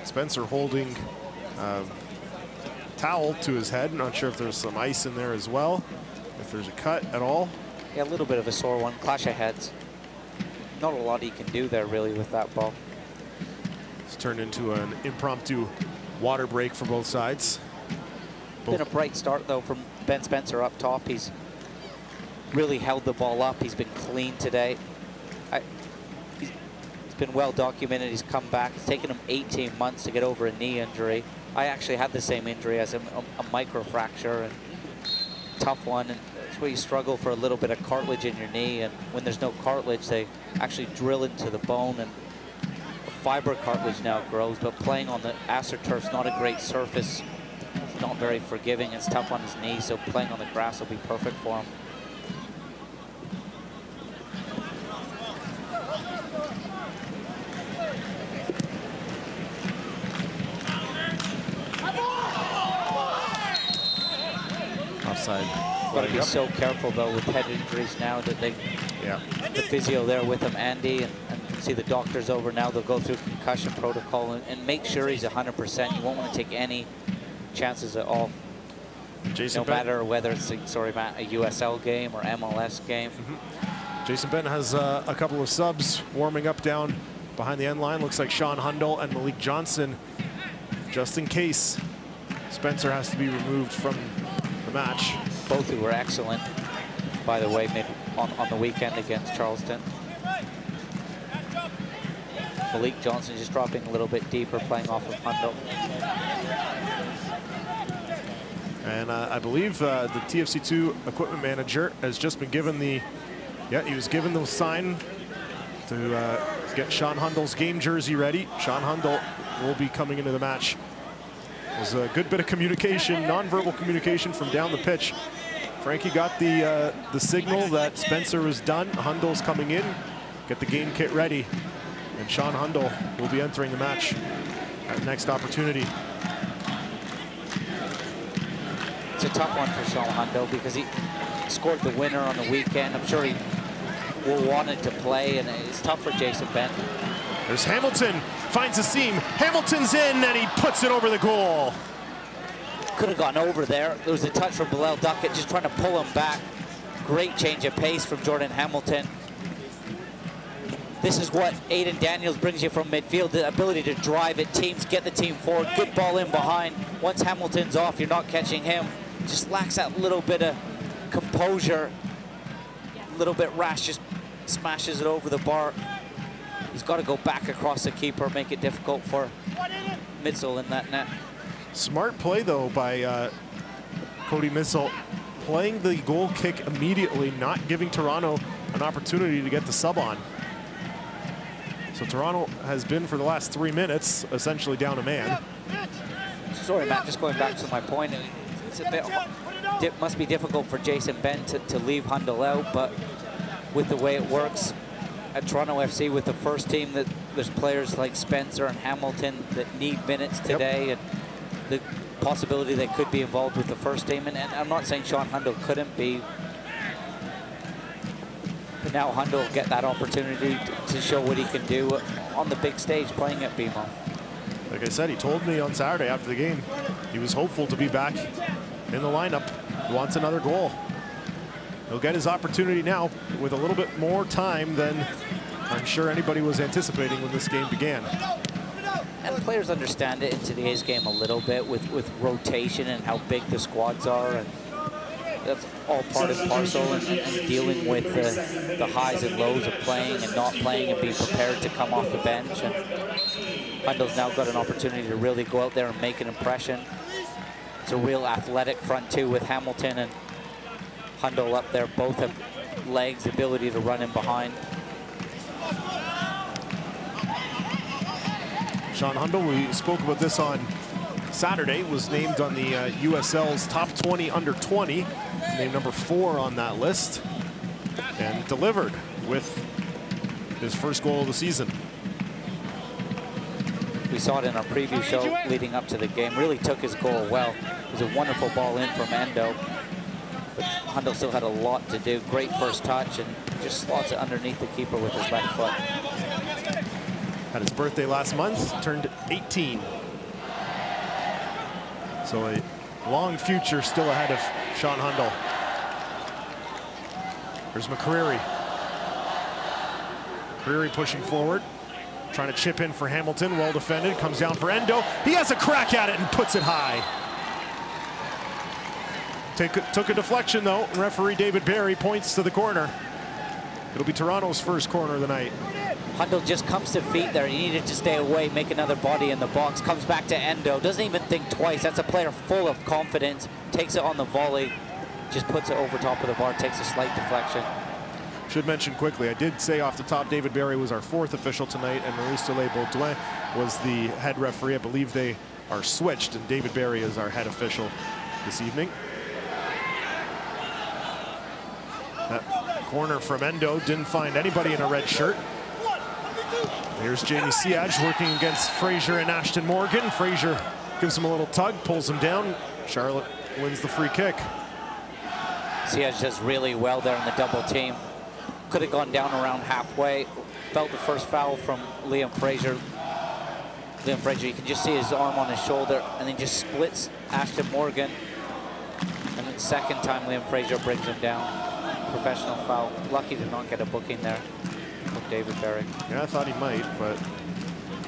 Spencer holding towel to his head. Not sure if there's some ice in there as well, if there's a cut at all. Yeah, a little bit of a sore one. Clash of heads. Not a lot he can do there really with that ball. It's turned into an impromptu water break for both sides. Been a bright start though from Ben Spencer up top. He's really held the ball up. He's been clean today. He's been well documented. He's come back. It's taken him 18 months to get over a knee injury. I actually had the same injury as him, a microfracture, and tough one. And that's where you struggle for a little bit of cartilage in your knee. And when there's no cartilage, they actually drill into the bone, and fiber cartilage now grows. But playing on the AstroTurf's not a great surface. It's not very forgiving. It's tough on his knee, so playing on the grass will be perfect for him. Offside. Got to be so careful though with head injuries now that they, the physio there with him, Andy, and you can see the doctors over now. They'll go through concussion protocol and make sure he's 100%. You won't want to take any chances at all. Jason no matter whether it's, sorry Matt, a USL game or MLS game. Jason Benton has a couple of subs warming up down behind the end line. Looks like Sean Hundle and Malik Johnson, just in case Spencer has to be removed from the match. Both who were excellent, by the way, on the weekend against Charleston. Malik Johnson just dropping a little bit deeper, playing off of Hundle. And I believe the TFC2 equipment manager has just been given the, he was given the sign to get Sean Hundle's game jersey ready. Sean Hundle will be coming into the match. It was a good bit of communication, nonverbal communication from down the pitch. Frankie got the signal that Spencer was done. Hundle's coming in, get the game kit ready. And Sean Hundle will be entering the match at the next opportunity. It's a tough one for Sean Hundle because he scored the winner on the weekend. I'm sure he will want it to play, and it's tough for Jason Benton. There's Hamilton, finds a seam. Hamilton's in, and he puts it over the goal. Could have gone over there. There was a touch from Bilal Duckett, just trying to pull him back. Great change of pace from Jordan Hamilton. This is what Aiden Daniels brings you from midfield, the ability to drive it, teams, get the team forward, good ball in behind. Once Hamilton's off, you're not catching him. Just lacks that little bit of composure, a little bit rash, just smashes it over the bar. He's got to go back across the keeper, make it difficult for Mitzel in that net. Smart play, though, by Cody Mitzel, playing the goal kick immediately, not giving Toronto an opportunity to get the sub on. So Toronto has been, for the last 3 minutes, essentially down a man. Sorry, Matt, just going back to my point, it's a bit, it must be difficult for Jason Benton to leave Hundle out, but with the way it works at Toronto FC with the first team, that there's players like Spencer and Hamilton that need minutes today, and the possibility they could be involved with the first team. And I'm not saying Sean Hundle couldn't be, but now Hundle will get that opportunity to show what he can do on the big stage playing at BMO. Like I said, he told me on Saturday after the game, he was hopeful to be back in the lineup. He wants another goal. He'll get his opportunity now with a little bit more time than I'm sure anybody was anticipating when this game began. And players understand it in today's game a little bit with rotation and how big the squads are, and that's all part and parcel, and dealing with the highs and lows of playing and not playing and being prepared to come off the bench. And Hundle's now got an opportunity to really go out there and make an impression. It's a real athletic front two with Hamilton and Hundle up there. Both have legs, ability to run in behind. Sean Hundle, we spoke about this on Saturday was named on the USL's top 20 under 20, named number 4 on that list, and delivered with his first goal of the season. We saw it in our preview show leading up to the game. Really took his goal well. It was a wonderful ball in from Endo. But Hundle still had a lot to do. Great first touch and just slots it underneath the keeper with his left foot. Had his birthday last month, turned 18. So a long future still ahead of Sean Hundle. There's McCreary. McCreary pushing forward, trying to chip in for Hamilton. Well defended, comes down for Endo. He has a crack at it and puts it high. Took a deflection though. Referee David Barry points to the corner. It'll be Toronto's first corner of the night. Hundle just comes to feet there. He needed to stay away, make another body in the box. Comes back to Endo. Doesn't even think twice. That's a player full of confidence. Takes it on the volley. Just puts it over top of the bar. Takes a slight deflection. Should mention quickly, I did say off the top, David Barry was our 4th official tonight, and Marie-Soleil Baudouin was the head referee. I believe they are switched, and David Barry is our head official this evening. That corner from Endo didn't find anybody in a red shirt. Here's Jamie Siage working against Fraser and Ashton Morgan. Fraser gives him a little tug, pulls him down. Charlotte wins the free kick. Siage does really well there in the double team. Could have gone down around halfway. Felt the first foul from Liam Fraser. Liam Fraser, you can just see his arm on his shoulder, and then just splits Ashton Morgan. And then second time Liam Fraser brings him down. Professional foul. Lucky to not get a booking there from David Barry. Yeah, I thought he might, but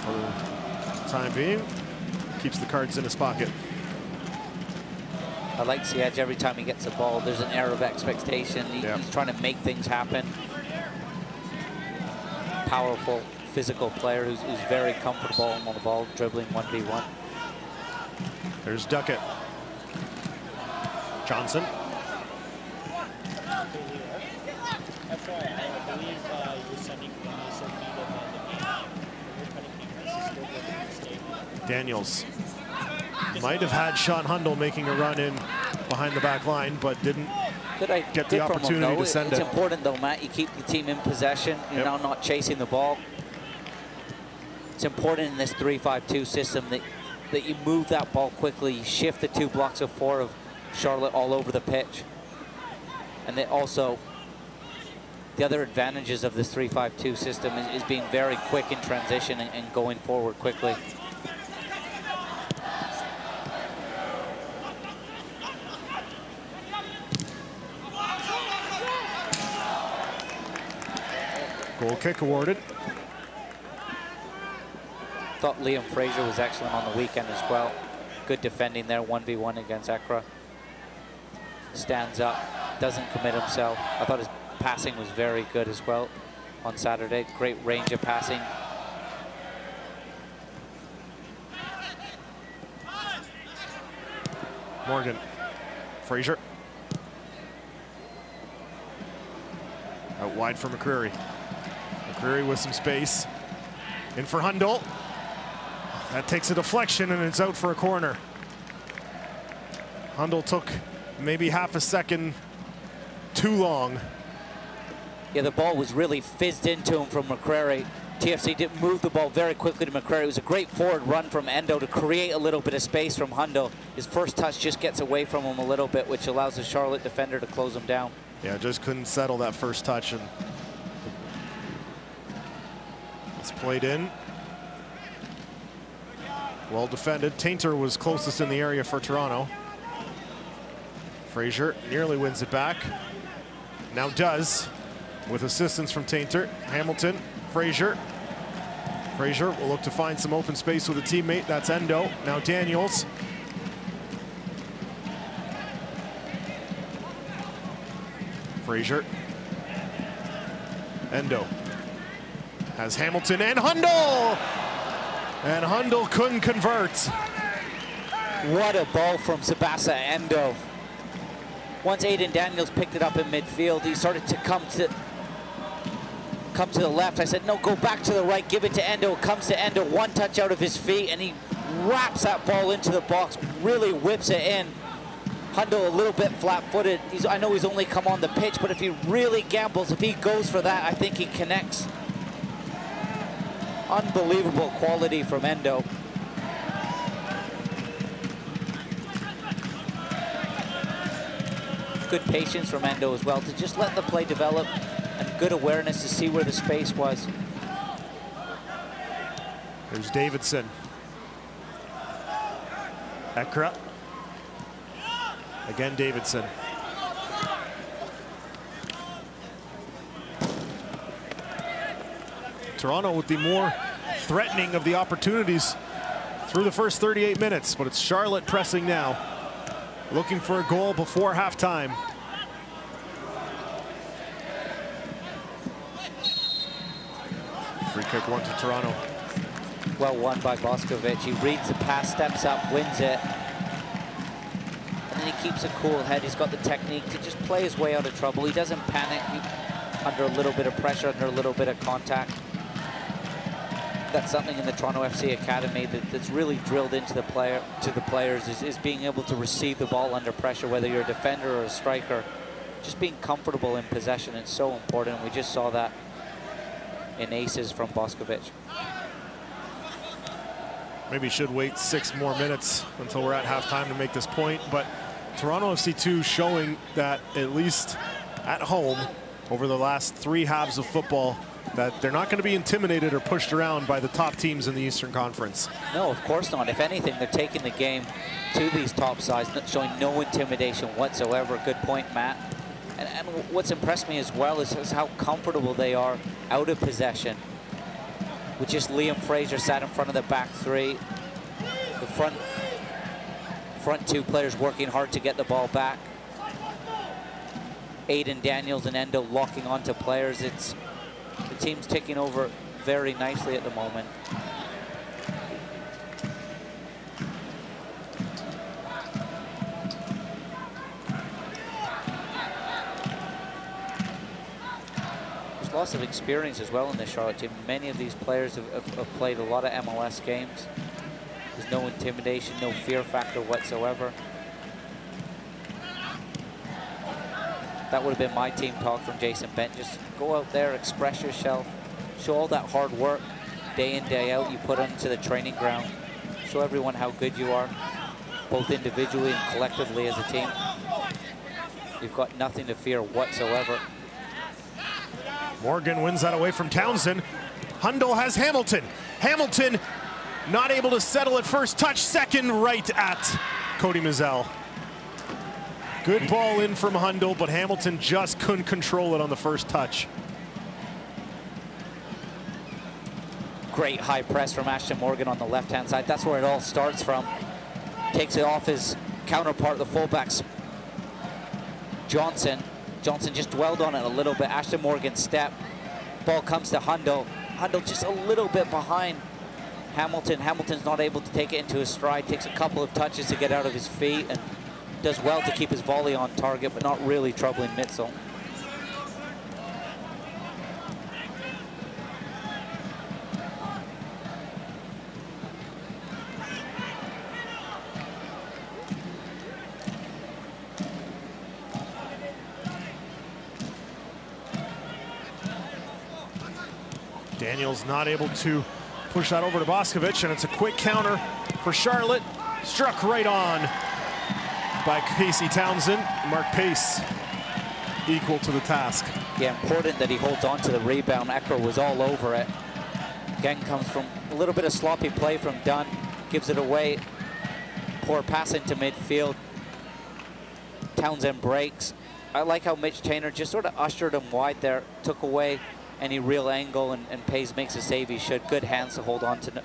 for the time being, keeps the cards in his pocket. I like Siage every time he gets the ball. There's an air of expectation. He's trying to make things happen. Powerful, physical player who's very comfortable on the ball, dribbling 1v1. There's Duckett. Johnson. That's why I believe you're sending the game. Daniels might have had Sean Hundle making a run in behind the back line, but didn't get the opportunity to send it. It's important though, Matt, you keep the team in possession. You're now not chasing the ball. It's important in this 3-5-2 system that you move that ball quickly. You shift the 2 blocks of 4 of Charlotte all over the pitch. And then also, the other advantages of this 3-5-2 system is being very quick in transition and going forward quickly. Goal kick awarded. Thought Liam Fraser was excellent on the weekend as well. Good defending there, 1v1 against Ekra. Stands up, doesn't commit himself. I thought his passing was very good as well on Saturday. Great range of passing. Morgan. Fraser. Out wide for McCreary. McCreary with some space. In for Hundle. That takes a deflection and it's out for a corner. Hundle took maybe half a second too long. Yeah, the ball was really fizzed into him from McCreary. TFC did move the ball very quickly to McCreary. It was a great forward run from Endo to create a little bit of space from Hundle. His first touch just gets away from him a little bit, which allows the Charlotte defender to close him down. Yeah, just couldn't settle that first touch. And it's played in. Well defended. Tainter was closest in the area for Toronto. Fraser nearly wins it back. Now does, with assistance from Tainter. Hamilton, Fraser. Fraser will look to find some open space with a teammate. That's Endo. Now Daniels. Fraser. Endo. Has Hamilton and Hundle! And Hundle couldn't convert. What a ball from Sebasa Endo. Once Aiden Daniels picked it up in midfield, he started to come to the left. I said, no, go back to the right, give it to Endo. It comes to Endo, one touch out of his feet, and he wraps that ball into the box, really whips it in. Hundle a little bit flat-footed. I know he's only come on the pitch, but if he really gambles, if he goes for that, I think he connects. Unbelievable quality from Endo. Good patience from Endo as well to just let the play develop, and good awareness to see where the space was. There's Davidson. Ekra. Again, Davidson. Toronto with the more threatening of the opportunities through the first 38 minutes, but it's Charlotte pressing now, looking for a goal before halftime. Free kick one to Toronto. Well won by Boskovic. He reads the pass, steps up, wins it. And then he keeps a cool head. He's got the technique to just play his way out of trouble. He doesn't panic under a little bit of pressure, under a little bit of contact. That's something in the Toronto FC Academy that's really drilled into the players is being able to receive the ball under pressure, whether you're a defender or a striker. Just being comfortable in possession is so important. We just saw that in aces from Boskovic. Maybe should wait 6 more minutes until we're at halftime to make this point, but Toronto FC 2 showing that at least at home over the last 3 halves of football that they're not going to be intimidated or pushed around by the top teams in the Eastern Conference. No, of course not. If anything, they're taking the game to these top sides, showing no intimidation whatsoever. Good point, Matt. And what's impressed me as well is how comfortable they are out of possession. With just Liam Fraser sat in front of the back 3. The front 2 players working hard to get the ball back. Aiden Daniels and Endo locking onto players. The team's ticking over very nicely at the moment. There's lots of experience as well in the Charlotte team. Many of these players have played a lot of MLS games. There's no intimidation, no fear factor whatsoever. That would have been my team talk from Jason Bent. Just go out there, express yourself, show all that hard work, day in, day out, you put onto the training ground. Show everyone how good you are, both individually and collectively as a team. You've got nothing to fear whatsoever. Morgan wins that away from Townsend. Hundle has Hamilton. Hamilton not able to settle at first touch, second right at Cody Mizell. Good ball in from Hundle, but Hamilton just couldn't control it on the first touch. Great high press from Ashton Morgan on the left-hand side. That's where it all starts from. Takes it off his counterpart, the fullbacks. Johnson just dwelled on it a little bit. Ashton Morgan step. Ball comes to Hundle. Hundle just a little bit behind Hamilton. Hamilton's not able to take it into his stride. Takes a couple of touches to get out of his feet and does well to keep his volley on target, but not really troubling Mitzel. Daniels not able to push that over to Boskovic, and it's a quick counter for Charlotte. Struck right on by Casey Townsend. Mark Pace equal to the task. Yeah, important that he holds on to the rebound. Ekra was all over it. Again, comes from a little bit of sloppy play from Dunn. Gives it away. Poor pass into midfield. Townsend breaks. I like how Mitch Tainer just sort of ushered him wide there. Took away any real angle, and Pace makes a save he should. Good hands to hold on to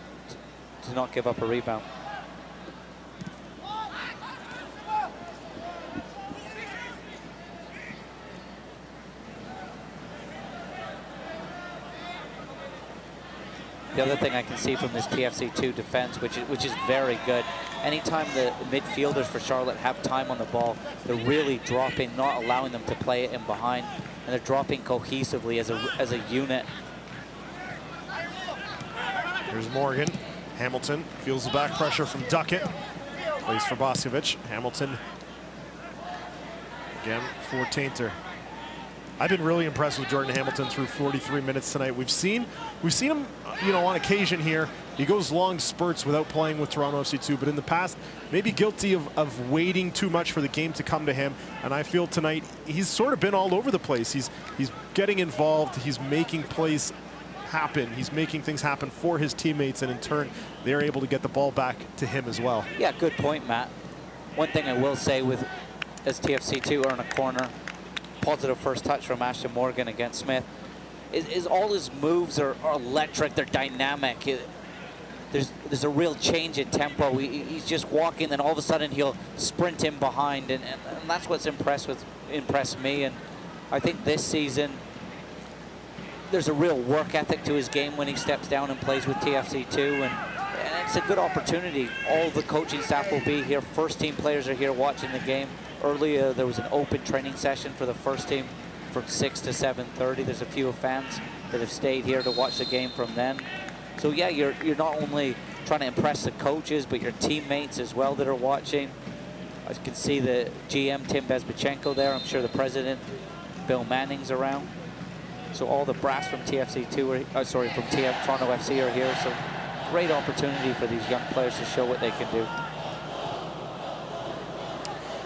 not give up a rebound. The other thing I can see from this TFC2 defense, which is very good, anytime the midfielders for Charlotte have time on the ball, they're really dropping, not allowing them to play it in behind, and they're dropping cohesively as a unit. Here's Morgan. Hamilton feels the back pressure from Duckett. Plays for Boscovich. Hamilton again for Tainter. I've been really impressed with Jordan Hamilton through 43 minutes tonight. We've seen him, you know, on occasion here. He goes long spurts without playing with Toronto FC2, but in the past, maybe guilty of waiting too much for the game to come to him. And I feel tonight he's sort of been all over the place. He's getting involved. He's making plays happen. He's making things happen for his teammates, and in turn, they're able to get the ball back to him as well. Yeah, good point, Matt. One thing I will say as TFC2 are in a corner, positive first touch from Ashton Morgan against Smith, is all his moves are electric, they're dynamic. There's a real change in tempo. He's just walking, then all of a sudden he'll sprint in behind, and that's what's impressed me. And I think this season there's a real work ethic to his game when he steps down and plays with TFC2, and it's a good opportunity. All the coaching staff will be here. First team players are here watching the game. Earlier there was an open training session for the first team from 6 to 7:30. There's a few fans that have stayed here to watch the game from then. So yeah, you're not only trying to impress the coaches, but your teammates as well that are watching. I can see the GM Tim Bezbachenko there. I'm sure the president Bill Manning's around. So all the brass from TFC2 from Toronto FC are here. So great opportunity for these young players to show what they can do.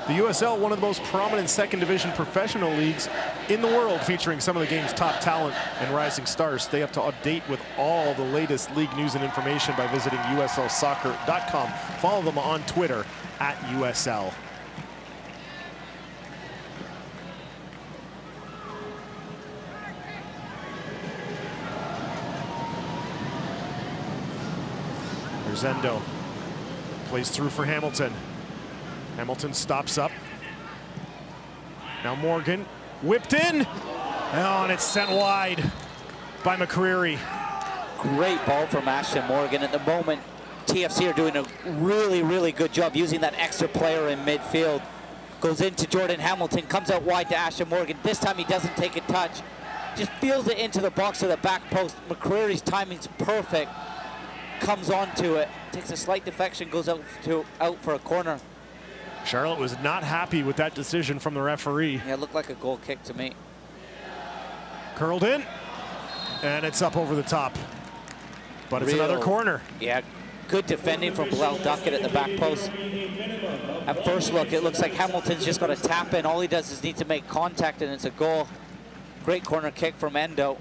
The USL, one of the most prominent second division professional leagues in the world, featuring some of the game's top talent and rising stars. Stay up to date with all the latest league news and information by visiting uslsoccer.com. Follow them on Twitter @USL. There's Endo. Plays through for Hamilton. Hamilton stops up. Now Morgan whipped in. Oh, and it's sent wide by McCreary. Great ball from Ashton Morgan. At the moment, TFC are doing a really, really good job using that extra player in midfield. Goes into Jordan Hamilton, comes out wide to Ashton Morgan. This time he doesn't take a touch. Just feels it into the box of the back post. McCreary's timing's perfect. Comes onto it, takes a slight deflection, goes out for a corner. Charlotte was not happy with that decision from the referee. Yeah, it looked like a goal kick to me. Curled in, and it's up over the top. But it's another corner. Yeah, good defending from Bilal Duckett at the back post. At first look, it looks like Hamilton's just got to tap in. All he does is need to make contact, and it's a goal. Great corner kick from Endo.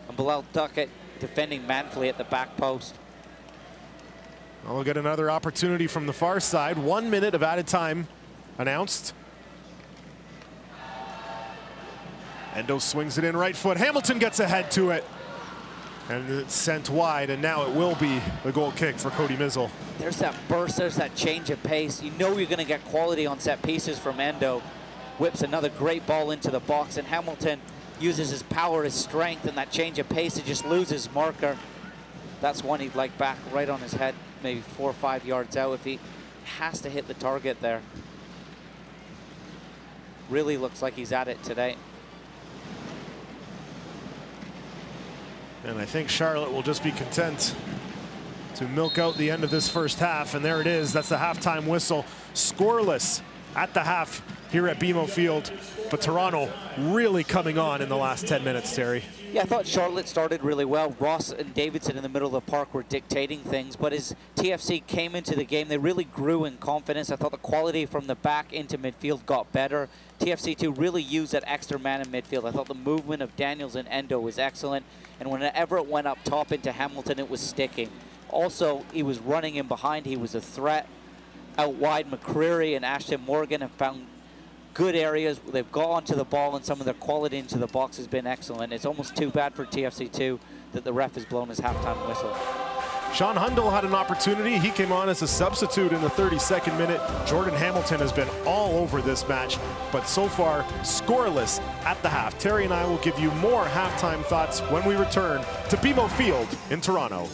And Bilal Duckett defending manfully at the back post. Well, we'll get another opportunity from the far side. 1 minute of added time announced. Endo swings it in right foot. Hamilton gets ahead to it. And it's sent wide, and now it will be the goal kick for Cody Mizzle. There's that burst, there's that change of pace. You know you're going to get quality on set pieces from Endo. Whips another great ball into the box, and Hamilton uses his power, his strength, and that change of pace to just lose his marker. That's one he'd like back right on his head, maybe 4 or 5 yards out if he has to hit the target there. Really looks like he's at it today. And I think Charlotte will just be content to milk out the end of this first half. And there it is. That's the halftime whistle. Scoreless at the half here at BMO Field. But Toronto really coming on in the last 10 minutes, Terry. Yeah, I thought Charlotte started really well. Ross and Davidson in the middle of the park were dictating things. But as TFC came into the game, they really grew in confidence. I thought the quality from the back into midfield got better. TFC2 really used that extra man in midfield. I thought the movement of Daniels and Endo was excellent. And whenever it went up top into Hamilton, it was sticking. Also, he was running in behind. He was a threat. Out wide, McCreary and Ashton Morgan have found good areas. They've got onto the ball, and some of their quality into the box has been excellent. It's almost too bad for TFC2 that the ref has blown his halftime whistle. Sean Hundle had an opportunity. He came on as a substitute in the 32nd minute. Jordan Hamilton has been all over this match, but so far scoreless at the half. Terry and I will give you more halftime thoughts when we return to BMO Field in Toronto.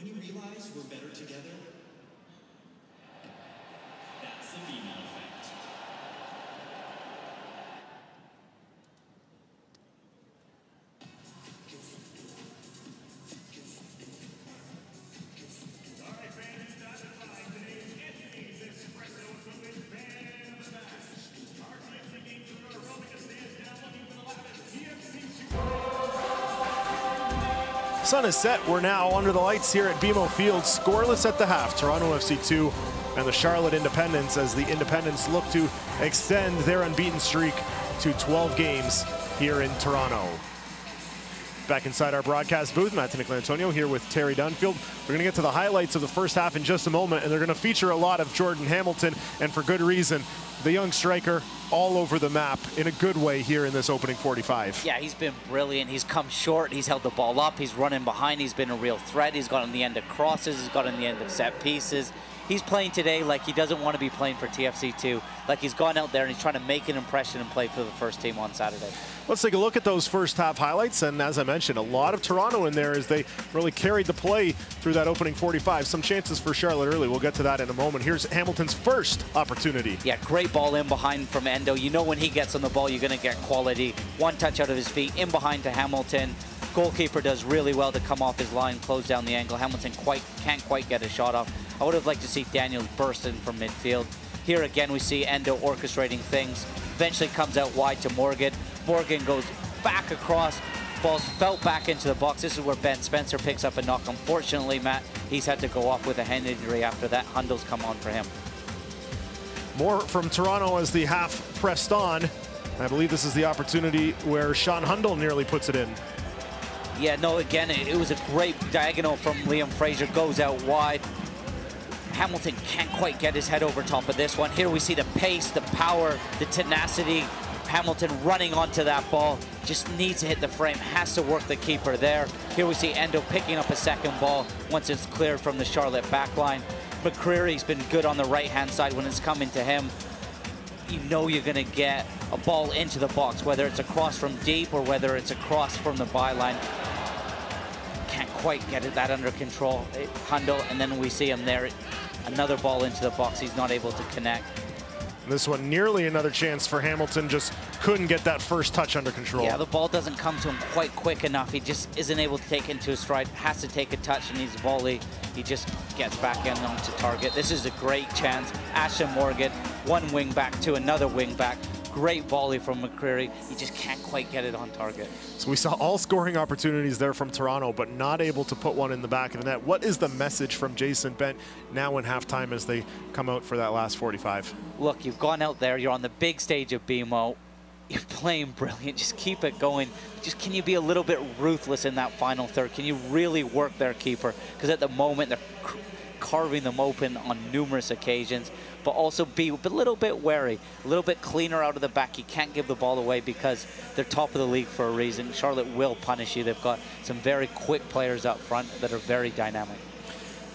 when you realize we're better together? That's the BMO effect. All right, fans, it's time to find today's Anthony's Espresso Fluid Fan of the Match. Our TFC game to the Aerobica stands down looking for the loudest TFC Sun is set. We're now under the lights here at BMO Field. Scoreless at the half. Toronto FC 2 and the Charlotte Independents as the Independents look to extend their unbeaten streak to 12 games here in Toronto. Back inside our broadcast booth, Matt Antonio here with Terry Dunfield. We're going to get to the highlights of the first half in just a moment, and they're going to feature a lot of Jordan Hamilton, and for good reason. The young striker all over the map in a good way here in this opening 45. Yeah, he's been brilliant. He's come short. He's held the ball up. He's running behind. He's been a real threat. He's got on the end of crosses. He's got on the end of set pieces. He's playing today like he doesn't want to be playing for TFC2. Like he's gone out there and he's trying to make an impression and play for the first team on Saturday. Let's take a look at those first half highlights. And as I mentioned, a lot of Toronto in there as they really carried the play through that opening 45. Some chances for Charlotte early. We'll get to that in a moment. Here's Hamilton's first opportunity. Yeah, great ball in behind from Endo. You know when he gets on the ball, you're going to get quality. One touch out of his feet, in behind to Hamilton. Goalkeeper does really well to come off his line, close down the angle. Hamilton can't quite get a shot off. I would have liked to see Daniels burst in from midfield. Here again, we see Endo orchestrating things. Eventually comes out wide to Morgan. Morgan goes back across. Ball's felt back into the box. This is where Ben Spencer picks up a knock. Unfortunately, Matt, he's had to go off with a hand injury after that. Hundel's come on for him. More from Toronto as the half pressed on. I believe this is the opportunity where Sean Hundel nearly puts it in. Yeah, no, again, it was a great diagonal from Liam Fraser. Goes out wide. Hamilton can't quite get his head over top of this one. Here we see the pace, the power, the tenacity. Hamilton running onto that ball. Just needs to hit the frame. Has to work the keeper there. Here we see Endo picking up a second ball once it's cleared from the Charlotte backline. McCreary's been good on the right-hand side when it's coming to him. You know you're going to get a ball into the box, whether it's a cross from deep or whether it's a cross from the byline. Can't quite get that under control. Hundel, and then we see him there. Another ball into the box. He's not able to connect. This one nearly another chance for Hamilton, just couldn't get that first touch under control. Yeah, the ball doesn't come to him quite quick enough. He just isn't able to take it into his stride, has to take a touch, and he's volley. He just gets back in onto target. This is a great chance. Ashton Morgan, one wing back to another wing back. Great volley from McCreary. He just can't quite get it on target. So we saw all scoring opportunities there from Toronto, but not able to put one in the back of the net. What is the message from Jason Bent now in halftime as they come out for that last 45? Look, you've gone out there. You're on the big stage of BMO. You're playing brilliant. Just keep it going. Just can you be a little bit ruthless in that final third? Can you really work their keeper? Because at the moment, they're carving them open on numerous occasions, but also be a little bit wary, a little bit cleaner out of the back. You can't give the ball away because they're top of the league for a reason. Charlotte will punish you. They've got some very quick players up front that are very dynamic.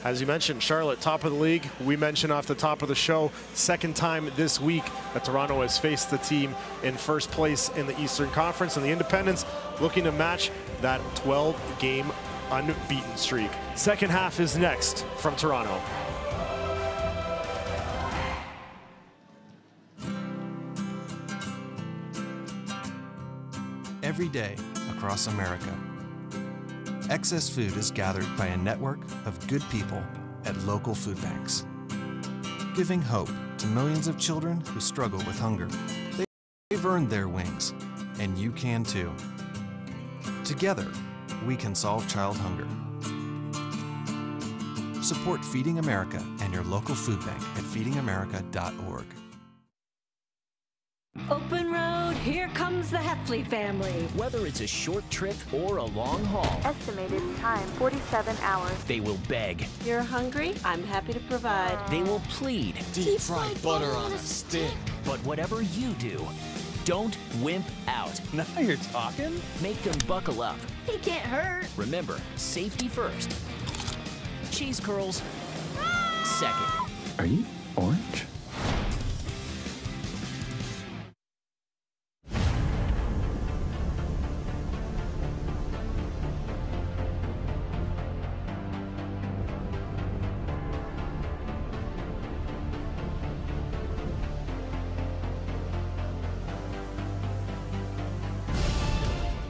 As you mentioned, Charlotte, top of the league. We mentioned off the top of the show, second time this week that Toronto has faced the team in first place in the Eastern Conference, and the Independents looking to match that 12-game unbeaten streak. Second half is next from Toronto. Every day across America, excess food is gathered by a network of good people at local food banks, giving hope to millions of children who struggle with hunger. They've earned their wings, and you can too. Together, we can solve child hunger. Support Feeding America and your local food bank at feedingamerica.org. Open road, here comes the Heffley family. Whether it's a short trip or a long haul, estimated time 47 hours. they will beg, You're hungry? I'm happy to provide. they will plead. Deep fried butter on a stick. But whatever you do, don't wimp out. Now you're talking? Make them buckle up. He can't hurt. Remember, safety first. Cheese curls second. Are you orange?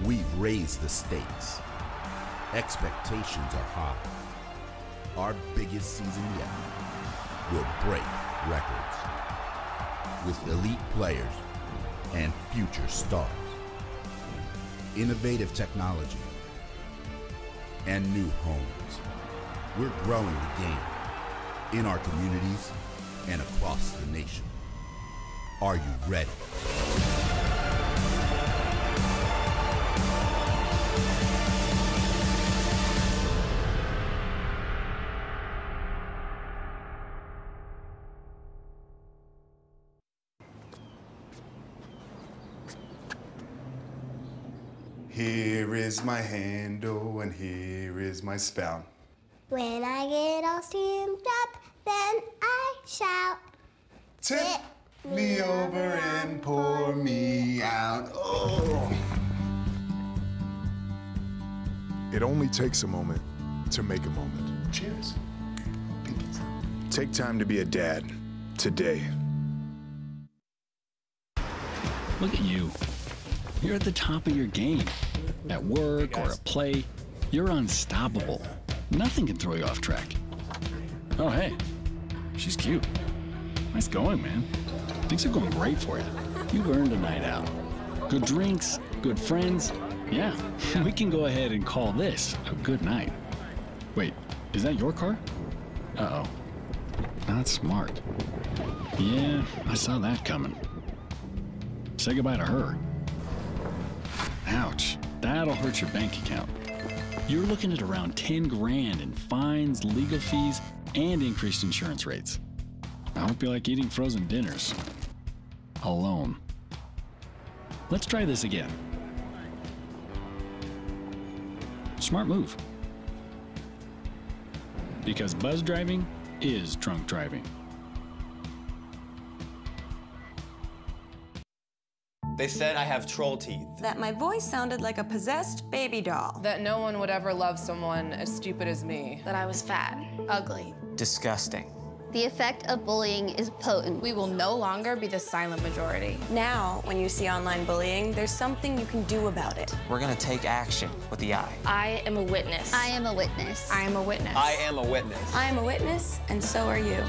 We've raised the stakes. Expectations are high. Our biggest season yet will break records with elite players and future stars. Innovative technology and new homes. We're growing the game in our communities and across the nation. Are you ready? Here is my handle and here is my spout. When I get all steamed up, then I shout. Tip me over and pour me out. Oh. It only takes a moment to make a moment. Cheers. Take time to be a dad today. Look at you. You're at the top of your game. At work or at play, you're unstoppable. Nothing can throw you off track. Oh, hey, she's cute. Nice going, man. Things are going great for you. You've earned a night out. Good drinks, good friends. Yeah, we can go ahead and call this a good night. Wait, is that your car? Uh-oh. Not smart. Yeah, I saw that coming. Say goodbye to her. Ouch, that'll hurt your bank account. You're looking at around 10 grand in fines, legal fees, and increased insurance rates. I hope you like eating frozen dinners. Alone. Let's try this again. Smart move. Because buzz driving is drunk driving. They said I have troll teeth. That my voice sounded like a possessed baby doll. That no one would ever love someone as stupid as me. That I was fat, ugly. Disgusting. The effect of bullying is potent. We will no longer be the silent majority. Now, when you see online bullying, there's something you can do about it. We're gonna take action with the I. I am a witness. I am a witness. I am a witness. I am a witness. I am a witness, and so are you.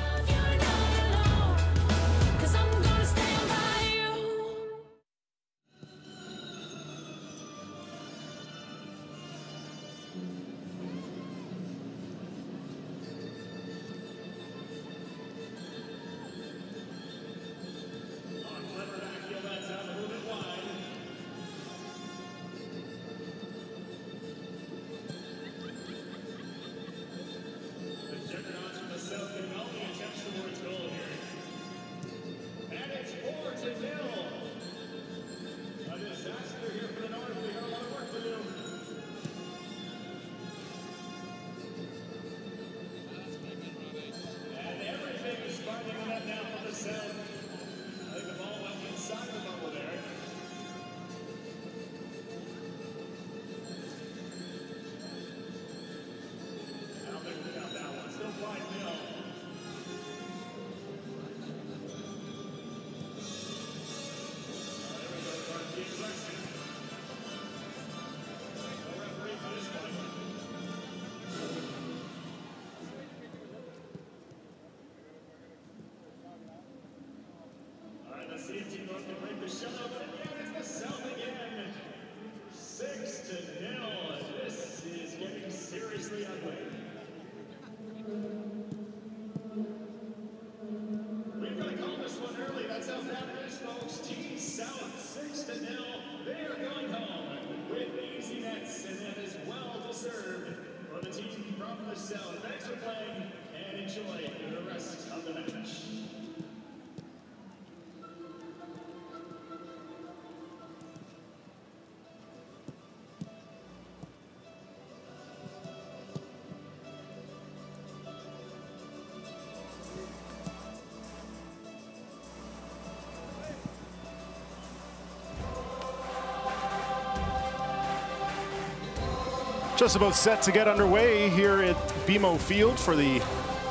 Just about set to get underway here at BMO Field for the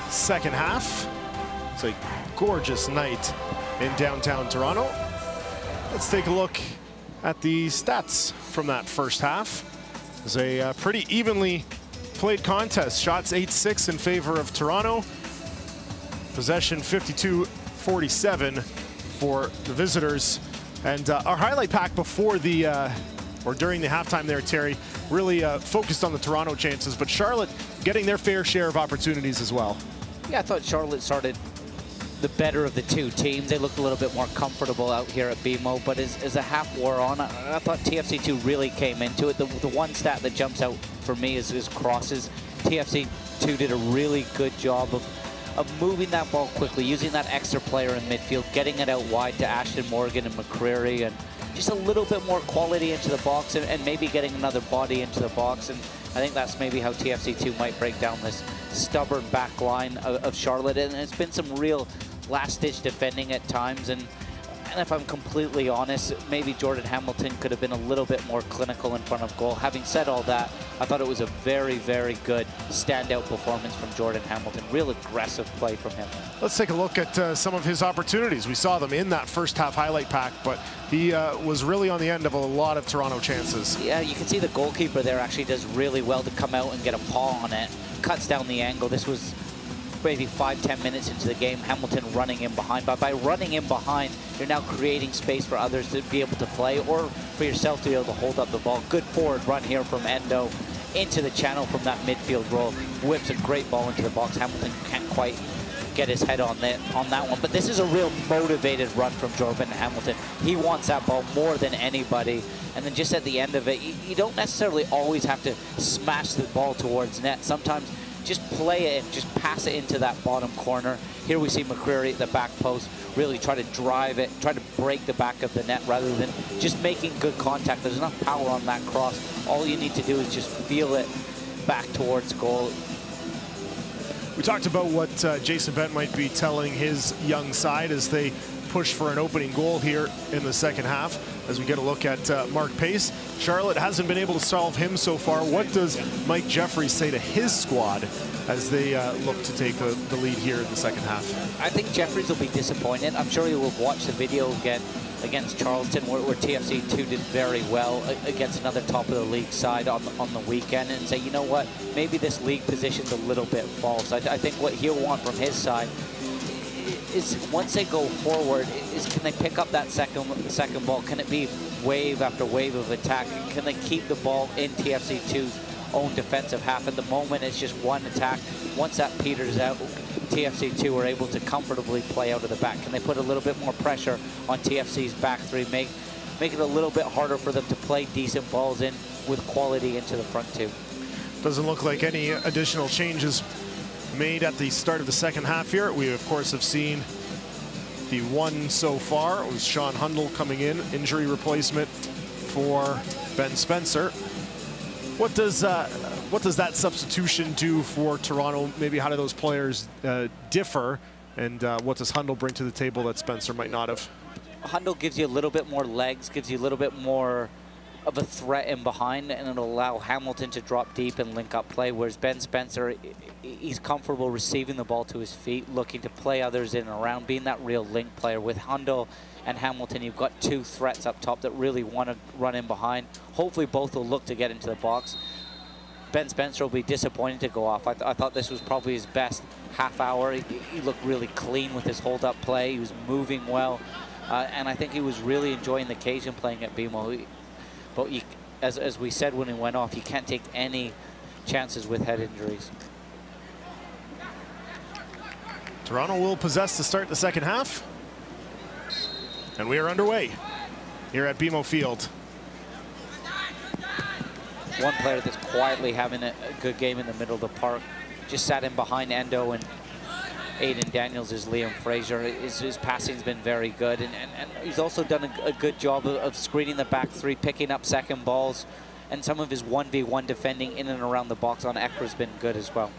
second half. It's a gorgeous night in downtown Toronto. Let's take a look at the stats from that first half. It was a pretty evenly played contest. Shots 8-6 in favor of Toronto. Possession 52-47 for the visitors. And our highlight pack before the, or during the halftime there, Terry, really focused on the Toronto chances, but Charlotte getting their fair share of opportunities as well. Yeah, I thought Charlotte started the better of the two teams. They looked a little bit more comfortable out here at BMO, but as the half wore on, I thought TFC2 really came into it. The one stat that jumps out for me is crosses. TFC2 did a really good job of moving that ball quickly, using that extra player in midfield, getting it out wide to Ashton Morgan and McCreary, and just a little bit more quality into the box and maybe getting another body into the box. And I think that's maybe how TFC2 might break down this stubborn back line of Charlotte. And it's been some real last-ditch defending at times. And if I'm completely honest, maybe Jordan Hamilton could have been a little bit more clinical in front of goal. Having said all that, I thought it was a very, very good standout performance from Jordan Hamilton. Real aggressive play from him. Let's take a look at some of his opportunities. We saw them in that first half highlight pack, but he was really on the end of a lot of Toronto chances. Yeah, you can see the goalkeeper there actually does really well to come out and get a paw on it. Cuts down the angle. This was maybe 5-10 minutes into the game, Hamilton running in behind. But by running in behind, you're now creating space for others to be able to play or for yourself to be able to hold up the ball. Good forward run here from Endo into the channel from that midfield role. Whips a great ball into the box. Hamilton can't quite get his head on that one. But this is a real motivated run from Jordan Hamilton. He wants that ball more than anybody. And then just at the end of it, you don't necessarily always have to smash the ball towards net. Sometimes just play it and just pass it into that bottom corner. Here we see McCreary at the back post really try to drive it, try to break the back of the net rather than just making good contact. There's enough power on that cross. All you need to do is just feel it back towards goal. We talked about what Jason Bent might be telling his young side as they push for an opening goal here in the second half. As we get a look at Mark Pace, Charlotte hasn't been able to solve him so far. What does Mike Jeffries say to his squad as they look to take the lead here in the second half? I think Jeffries will be disappointed. I'm sure he will watch the video again against Charleston, where TFC2 did very well against another top of the league side on the weekend, and say, you know what, maybe this league position's a little bit false. I think what he'll want from his side is once they go forward, is can they pick up that second ball? Can it be wave after wave of attack? Can they keep the ball in TFC2's own defensive half? At the moment, it's just one attack. Once that peters out, TFC2 are able to comfortably play out of the back. Can they put a little bit more pressure on TFC's back three, make it a little bit harder for them to play decent balls in with quality into the front two? Doesn't look like any additional changes made at the start of the second half here. We, of course, have seen the one so far. It was Sean Hundle coming in, injury replacement for Ben Spencer. What does that substitution do for Toronto? Maybe how do those players differ, and what does Hundle bring to the table that Spencer might not have? Hundle gives you a little bit more legs, gives you a little bit more of a threat in behind, and it'll allow Hamilton to drop deep and link up play, whereas Ben Spencer, he's comfortable receiving the ball to his feet, looking to play others in and around, being that real link player. With Hundle and Hamilton, you've got two threats up top that really want to run in behind. Hopefully both will look to get into the box. Ben Spencer will be disappointed to go off. I thought this was probably his best half hour. He looked really clean with his hold-up play. He was moving well, and I think he was really enjoying the occasion playing at BMO. But as we said when he went off, you can't take any chances with head injuries. Toronto will possess to start the second half. And we are underway here at BMO Field. One player that's quietly having a good game in the middle of the park. Just sat in behind Endo and Aiden Daniels is Liam Fraser. His passing's been very good, and he's also done a good job of screening the back three, picking up second balls, and some of his 1v1 defending in and around the box on Ekker's been good as well.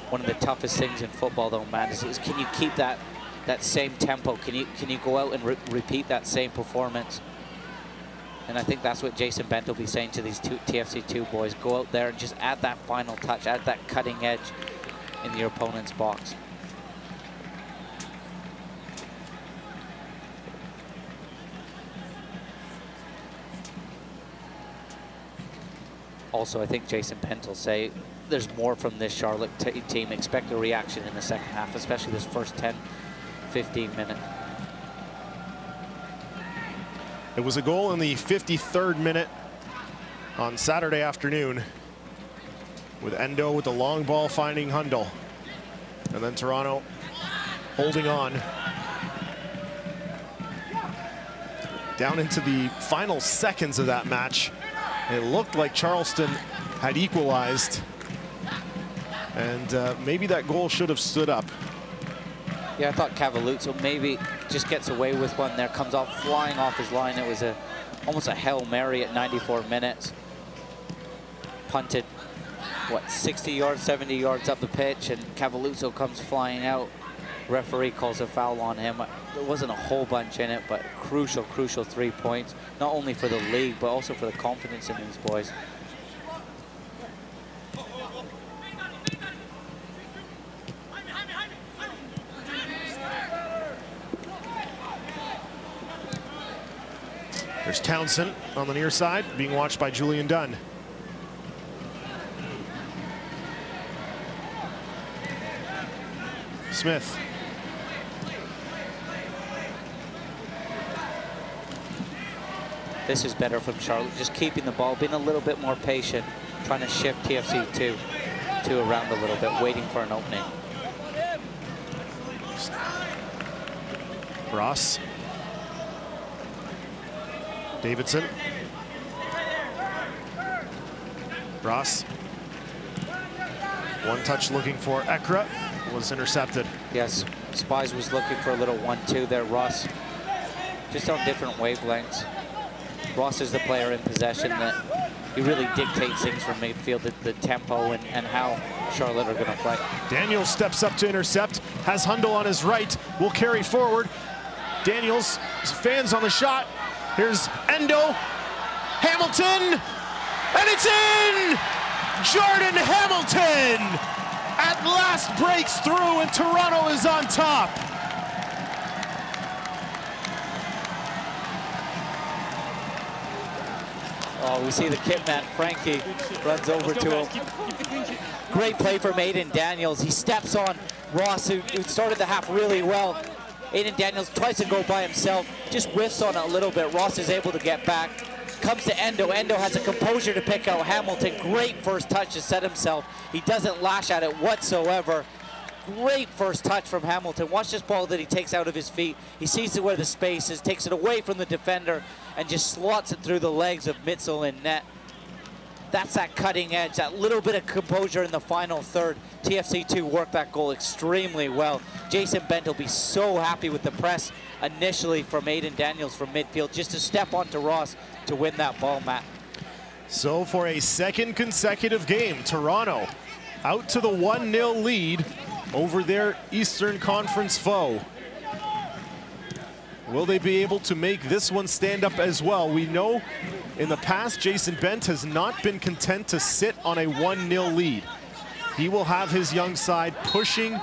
One of the toughest things in football, though, man, is can you keep that same tempo? Can you go out and repeat that same performance? And I think that's what Jason Bent will be saying to these TFC2 boys. Go out there and just add that final touch, add that cutting edge in your opponent's box. Also, I think Jason Bent will say there's more from this Charlotte team. Expect a reaction in the second half, especially this first 10-15 minutes. It was a goal in the 53rd minute on Saturday afternoon, with Endo with the long ball finding Hundal. And then Toronto holding on. Down into the final seconds of that match, it looked like Charleston had equalized. And maybe that goal should have stood up. Yeah, I thought Cavalluzzo maybe just gets away with one there, comes off flying off his line. It was almost a Hail Mary at 94 minutes. Punted, what, 60 yards, 70 yards up the pitch, and Cavalluzzo comes flying out. Referee calls a foul on him. There wasn't a whole bunch in it, but crucial 3 points, not only for the league, but also for the confidence in these boys. There's Townsend on the near side, being watched by Julian Dunn. Smith. This is better from Charlotte, just keeping the ball, being a little bit more patient, trying to shift TFC2 around a little bit, waiting for an opening. Ross. Davidson. Ross. One touch looking for Ekra, was intercepted. Yes, Spies was looking for a little 1-2 there. Ross just on different wavelengths. Ross is the player in possession that he really dictates things from midfield, the tempo and how Charlotte are going to play. Daniels steps up to intercept, has Hundal on his right, will carry forward. Daniels, fans on the shot. Here's Endo, Hamilton, and it's in! Jordan Hamilton at last breaks through, and Toronto is on top. Oh, we see the kit man, Frankie, runs over to him. Great play from Aiden Daniels. He steps on Ross, who started the half really well. Aiden Daniels tries to go by himself, just whiffs on it a little bit. Ross is able to get back. Comes to Endo. Endo has a composure to pick out Hamilton. Great first touch to set himself. He doesn't lash at it whatsoever. Great first touch from Hamilton. Watch this ball that he takes out of his feet. He sees where the space is, takes it away from the defender, and just slots it through the legs of Mitzel in net. That's that cutting edge, that little bit of composure in the final third. TFC2 worked that goal extremely well. Jason Bent will be so happy with the press initially from Aiden Daniels from midfield, just to step onto Ross to win that ball, Matt. So for a second consecutive game, Toronto out to the 1-0 lead over their Eastern Conference foe. Will they be able to make this one stand up as well? We know in the past, Jason Bent has not been content to sit on a 1-0 lead. He will have his young side pushing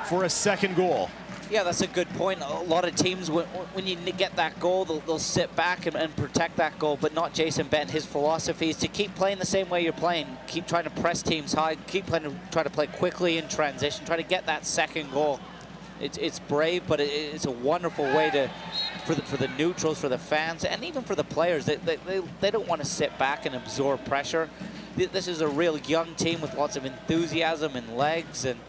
for a second goal. Yeah, that's a good point. A lot of teams, when you get that goal, they'll sit back and protect that goal, but not Jason Bent. His philosophy is to keep playing the same way you're playing. Keep trying to press teams high, keep trying to play quickly in transition, try to get that second goal. It's brave, but it's a wonderful way for the neutrals, for the fans, and even for the players. They don't want to sit back and absorb pressure. This is a real young team with lots of enthusiasm and legs, and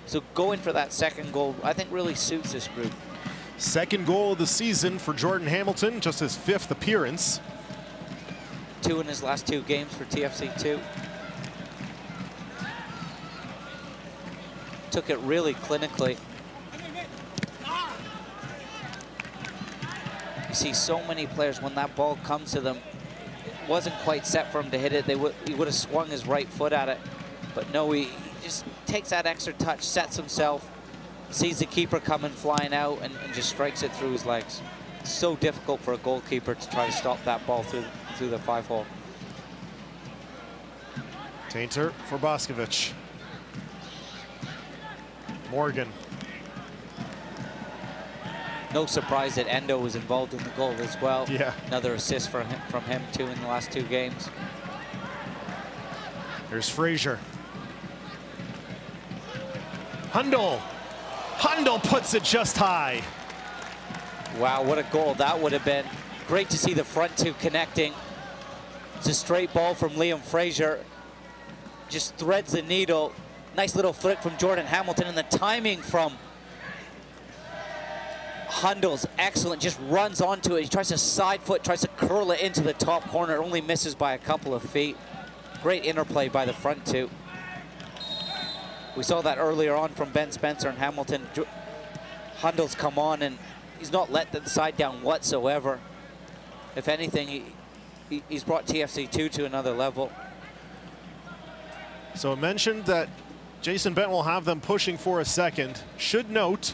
so going for that second goal, I think, really suits this group. Second goal of the season for Jordan Hamilton, just his 5th appearance. 2 in his last 2 games for TFC2. Took it really clinically. You see so many players, when that ball comes to them, it wasn't quite set for him to hit it. He would have swung his right foot at it. But no, he just takes that extra touch, sets himself, sees the keeper coming flying out, and just strikes it through his legs. so difficult for a goalkeeper to try to stop that ball through the 5-hole. Tainter for Boskovic. Morgan. No surprise that Endo was involved in the goal as well. Yeah. Another assist from him too in the last 2 games. There's Frazier. Hundle. Hundle puts it just high. Wow, what a goal that would have been. Great to see the front 2 connecting. It's a straight ball from Liam Frazier. Just threads the needle. Nice little flick from Jordan Hamilton, and the timing from Hundle's excellent. Just runs onto it. He tries to side foot, tries to curl it into the top corner. It only misses by a couple of feet. Great interplay by the front 2. We saw that earlier on from Ben Spencer and Hamilton. Hundle's come on and he's not let the side down whatsoever. If anything, he's brought TFC2 to another level. So it mentioned that Jason Bent will have them pushing for a second. Should note,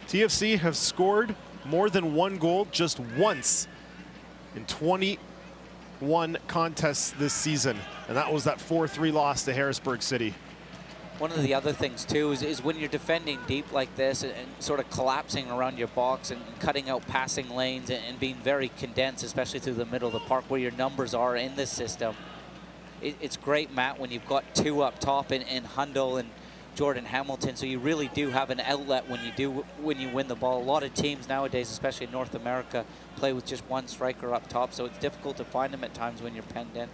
TFC have scored more than 1 goal just once in 21 contests this season. And that was that 4-3 loss to Harrisburg City. One of the other things too is when you're defending deep like this and sort of collapsing around your box and cutting out passing lanes and being very condensed, especially through the middle of the park where your numbers are in this system. It's great, Matt, when you've got 2 up top in Hundle and Jordan Hamilton, so you really do have an outlet when you win the ball. A lot of teams nowadays, especially in North America, play with just 1 striker up top, so it's difficult to find them at times when you're penned in.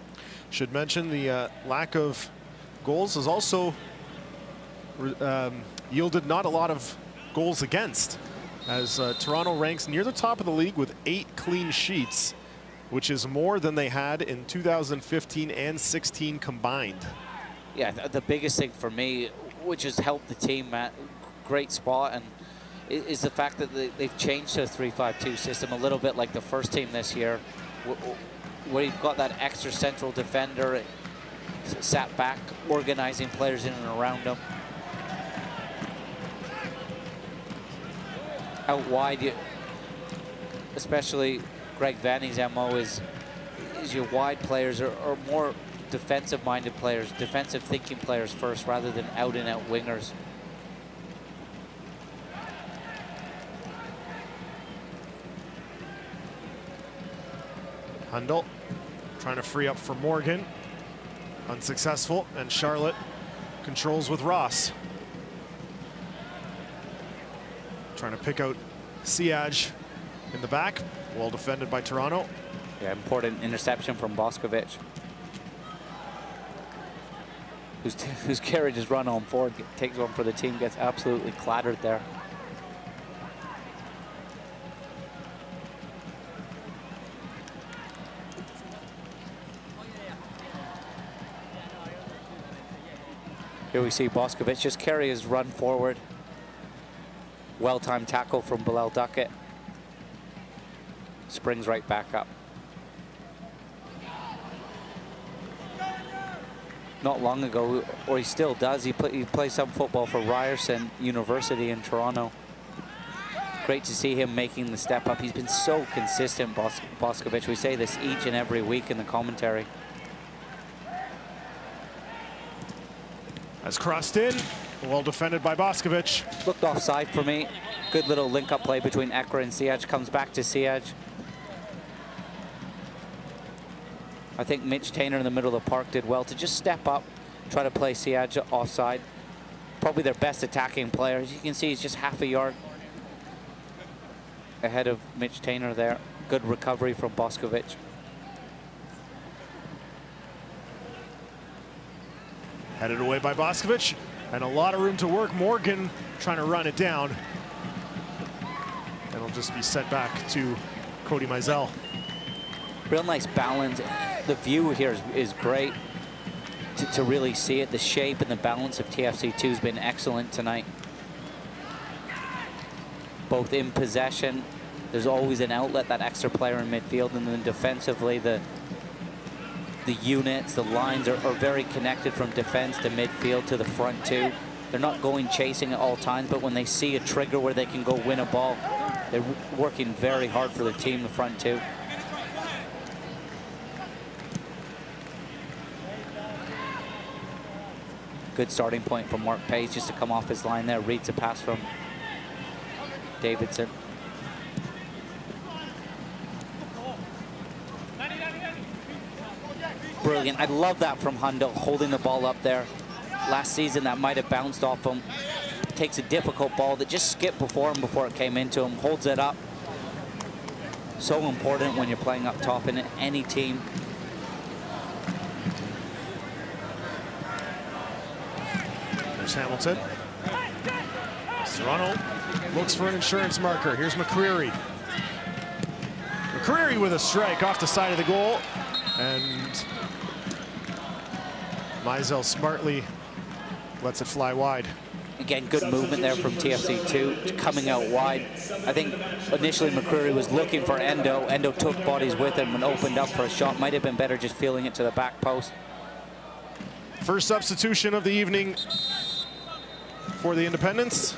Should mention the lack of goals has also yielded not a lot of goals against, as Toronto ranks near the top of the league with 8 clean sheets, which is more than they had in 2015 and 16 combined. Yeah, the biggest thing for me, which has helped the team, Matt, great spot, and is the fact that they've changed to a 3-5-2 system a little bit like the first team this year, where you've got that extra central defender sat back, organizing players in and around them. Out wide, especially Greg Vanny's MO is your wide players are more defensive-minded players, defensive-thinking players first, rather than out-and-out wingers. Hundle trying to free up for Morgan. Unsuccessful, and Charlotte controls with Ross. Trying to pick out Siaj in the back. Well defended by Toronto. Yeah, important interception from Boskovic, who's carried his run on forward, takes one for the team, gets absolutely clattered there. Here we see Boskovic just carry his run forward. Well-timed tackle from Bilal Duckett. Springs right back up. Not long ago, or he still does, he plays some football for Ryerson University in Toronto. Great to see him making the step up. He's been so consistent, Boskovic. We say this each and every week in the commentary. As crossed in, well defended by Boskovic. Looked offside for me. Good little link-up play between Ekra and Siaj. Comes back to Siaj. I think Mitch Tainer in the middle of the park did well to just step up, try to play Siaj offside. Probably their best attacking player. As you can see, he's just half a yard ahead of Mitch Tainer there. Good recovery from Boskovic. Headed away by Boskovic, and a lot of room to work. Morgan trying to run it down. And it'll just be sent back to Cody Mizell. Real nice balance. The view here is great to really see it. The shape and the balance of TFC2 has been excellent tonight. Both in possession, there's always an outlet, that extra player in midfield, and then defensively, the units, the lines are very connected from defense to midfield to the front too. They're not going chasing at all times, but when they see a trigger where they can go win a ball, They're working very hard for the team, the front two. Good starting point from Mark Page just to come off his line there. Reads a pass from Davidson. Brilliant. I love that from Hundle, holding the ball up there. Last season, that might have bounced off him. Takes a difficult ball that just skipped before him before it came into him. Holds it up. So important when you're playing up top in any team. There's Hamilton. Toronto looks for an insurance marker. Here's McCreary. McCreary with a strike off the side of the goal. And Mizell smartly lets it fly wide. Again, good movement there from TFC2, coming out wide. I think initially McCreary was looking for Endo. Endo took bodies with him and opened up for a shot. Might have been better just feeling it to the back post. First substitution of the evening for the Independents.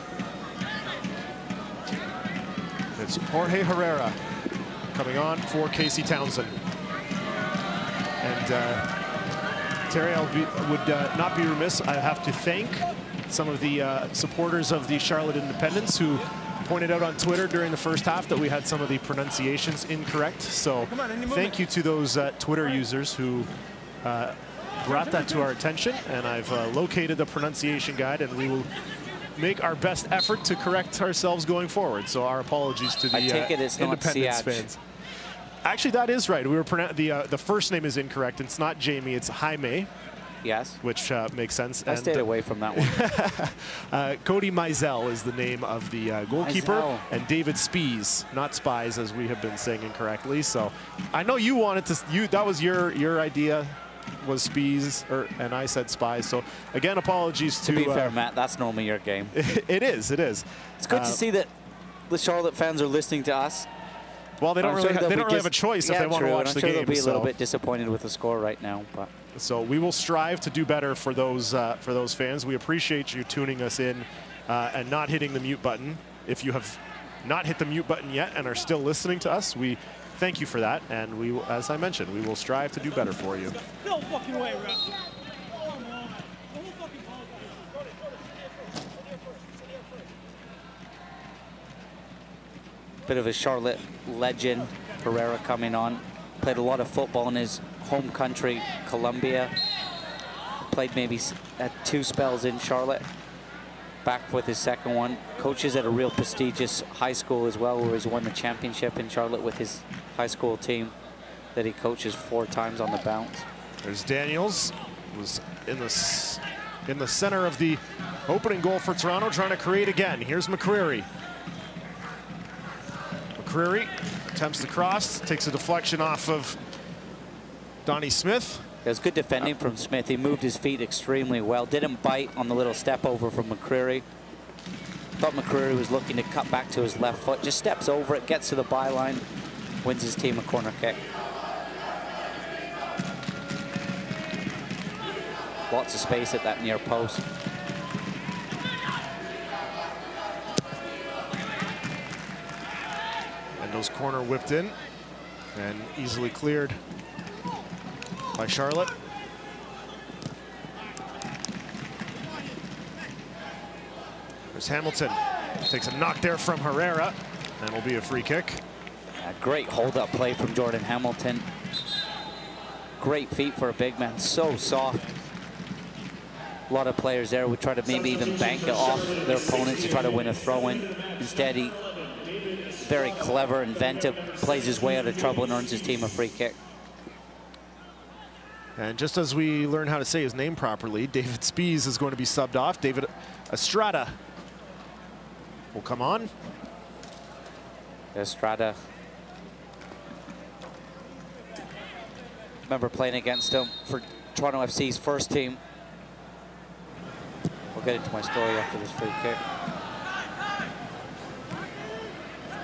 It's Jorge Herrera coming on for Casey Townsend. And Terry, I would not be remiss. I have to thank some of the supporters of the Charlotte Independents who pointed out on Twitter during the first half that we had some of the pronunciations incorrect. So thank you to those Twitter users who brought that to our attention. And I've located the pronunciation guide, and we will make our best effort to correct ourselves going forward. So our apologies to the Independence fans. Actually, that is right. We were the first name is incorrect. It's not Jamie, it's Jaime. Yes. Which makes sense. I stayed away from that one. Cody Mizell is the name of the goalkeeper. Mizell. And David Spies, not Spies, as we have been saying incorrectly. So I know you wanted to, that was your idea, was Spies, and I said Spies. So again, apologies to... To be fair, Matt, that's normally your game. It is. It's good to see that the Charlotte fans are listening to us. Well, they don't really have a choice if they want to watch the game. They'll be a little bit disappointed with the score right now, but so we will strive to do better for those fans. We appreciate you tuning us in and not hitting the mute button. If you have not hit the mute button yet and are still listening to us, we thank you for that. And we, as I mentioned, we will strive to do better for you. No fucking way, Rep. bit of a Charlotte legend, Herrera coming on. Played a lot of football in his home country, Colombia. Played maybe at 2 spells in Charlotte. Back with his second one. Coaches at a real prestigious high school as well, where he's won the championship in Charlotte with his high school team that he coaches 4 times on the bounce. There's Daniels, was in the center of the opening goal for Toronto, trying to create again. Here's McCreary. McCreary attempts the cross, takes a deflection off of Donnie Smith. It was good defending from Smith. He moved his feet extremely well. Didn't bite on the little step over from McCreary. Thought McCreary was looking to cut back to his left foot. Just steps over it, gets to the byline, wins his team a corner kick. Lots of space at that near post. And those corner whipped in and easily cleared by Charlotte. There's Hamilton. Takes a knock there from Herrera, and will be a free kick. A great hold-up play from Jordan Hamilton. Great feet for a big man, so soft. A lot of players there would try to maybe even bank it off their opponents to try to win a throw-in. Instead, he, very clever, inventive, plays his way out of trouble and earns his team a free kick. And just as we learn how to say his name properly, David Spies is going to be subbed off. David Estrada will come on. Estrada. Remember playing against him for Toronto FC's first team. We'll get into my story after this free kick.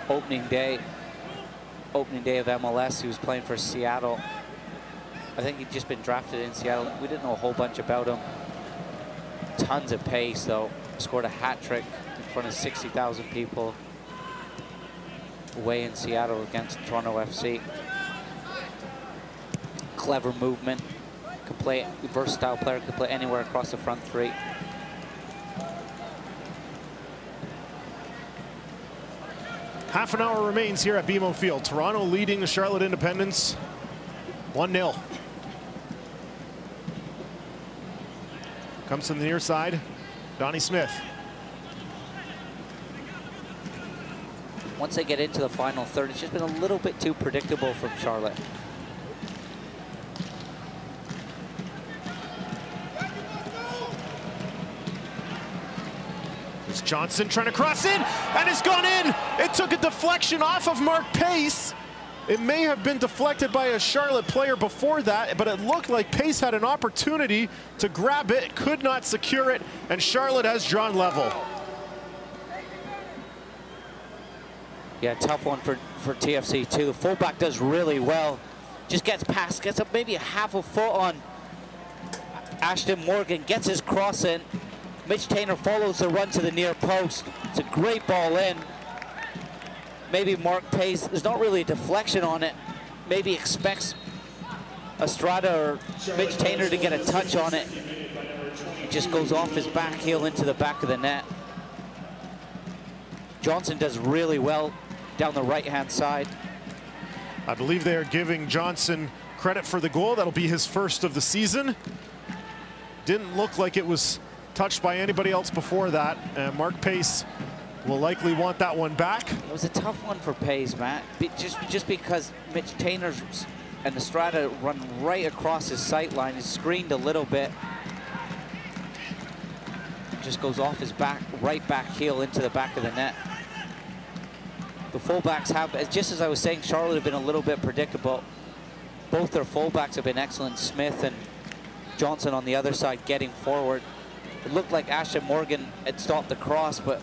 Opening day of MLS, he was playing for Seattle. I think he'd just been drafted in Seattle. We didn't know a whole bunch about him. Tons of pace, though. Scored a hat trick in front of 60,000 people. away in Seattle against Toronto FC. Clever movement. Can play, versatile player, can play anywhere across the front three. Half an hour remains here at BMO Field. Toronto leading the Charlotte Independents 1-0. Comes to the near side, Donnie Smith. Once they get into the final third, it's just been a little bit too predictable from Charlotte. There's Johnson trying to cross in, and it's gone in. It took a deflection off of Mark Pace. It may have been deflected by a Charlotte player before that, but it looked like Pace had an opportunity to grab it, could not secure it, and Charlotte has drawn level. Yeah, tough one for TFC too. The fullback does really well. Just gets past, gets up maybe a half a foot on Ashton Morgan, gets his cross in. Mitch Tainer follows the run to the near post. It's a great ball in. Maybe Mark Pace, there's not really a deflection on it. Maybe expects Estrada or Mitch Tainer to get a touch on it. It just goes off his back heel into the back of the net. Johnson does really well down the right-hand side. I believe they are giving Johnson credit for the goal. That'll be his first of the season. Didn't look like it was touched by anybody else before that. And Mark Pace will likely want that one back. It was a tough one for Pace, Matt. Just because Mitch Tainer and Estrada run right across his sight line. He's screened a little bit. Just goes off his back, right back heel into the back of the net. The fullbacks have, just as I was saying, Charlotte have been a little bit predictable. Both their fullbacks have been excellent. Smith and Johnson on the other side getting forward. It looked like Ashton Morgan had stopped the cross, but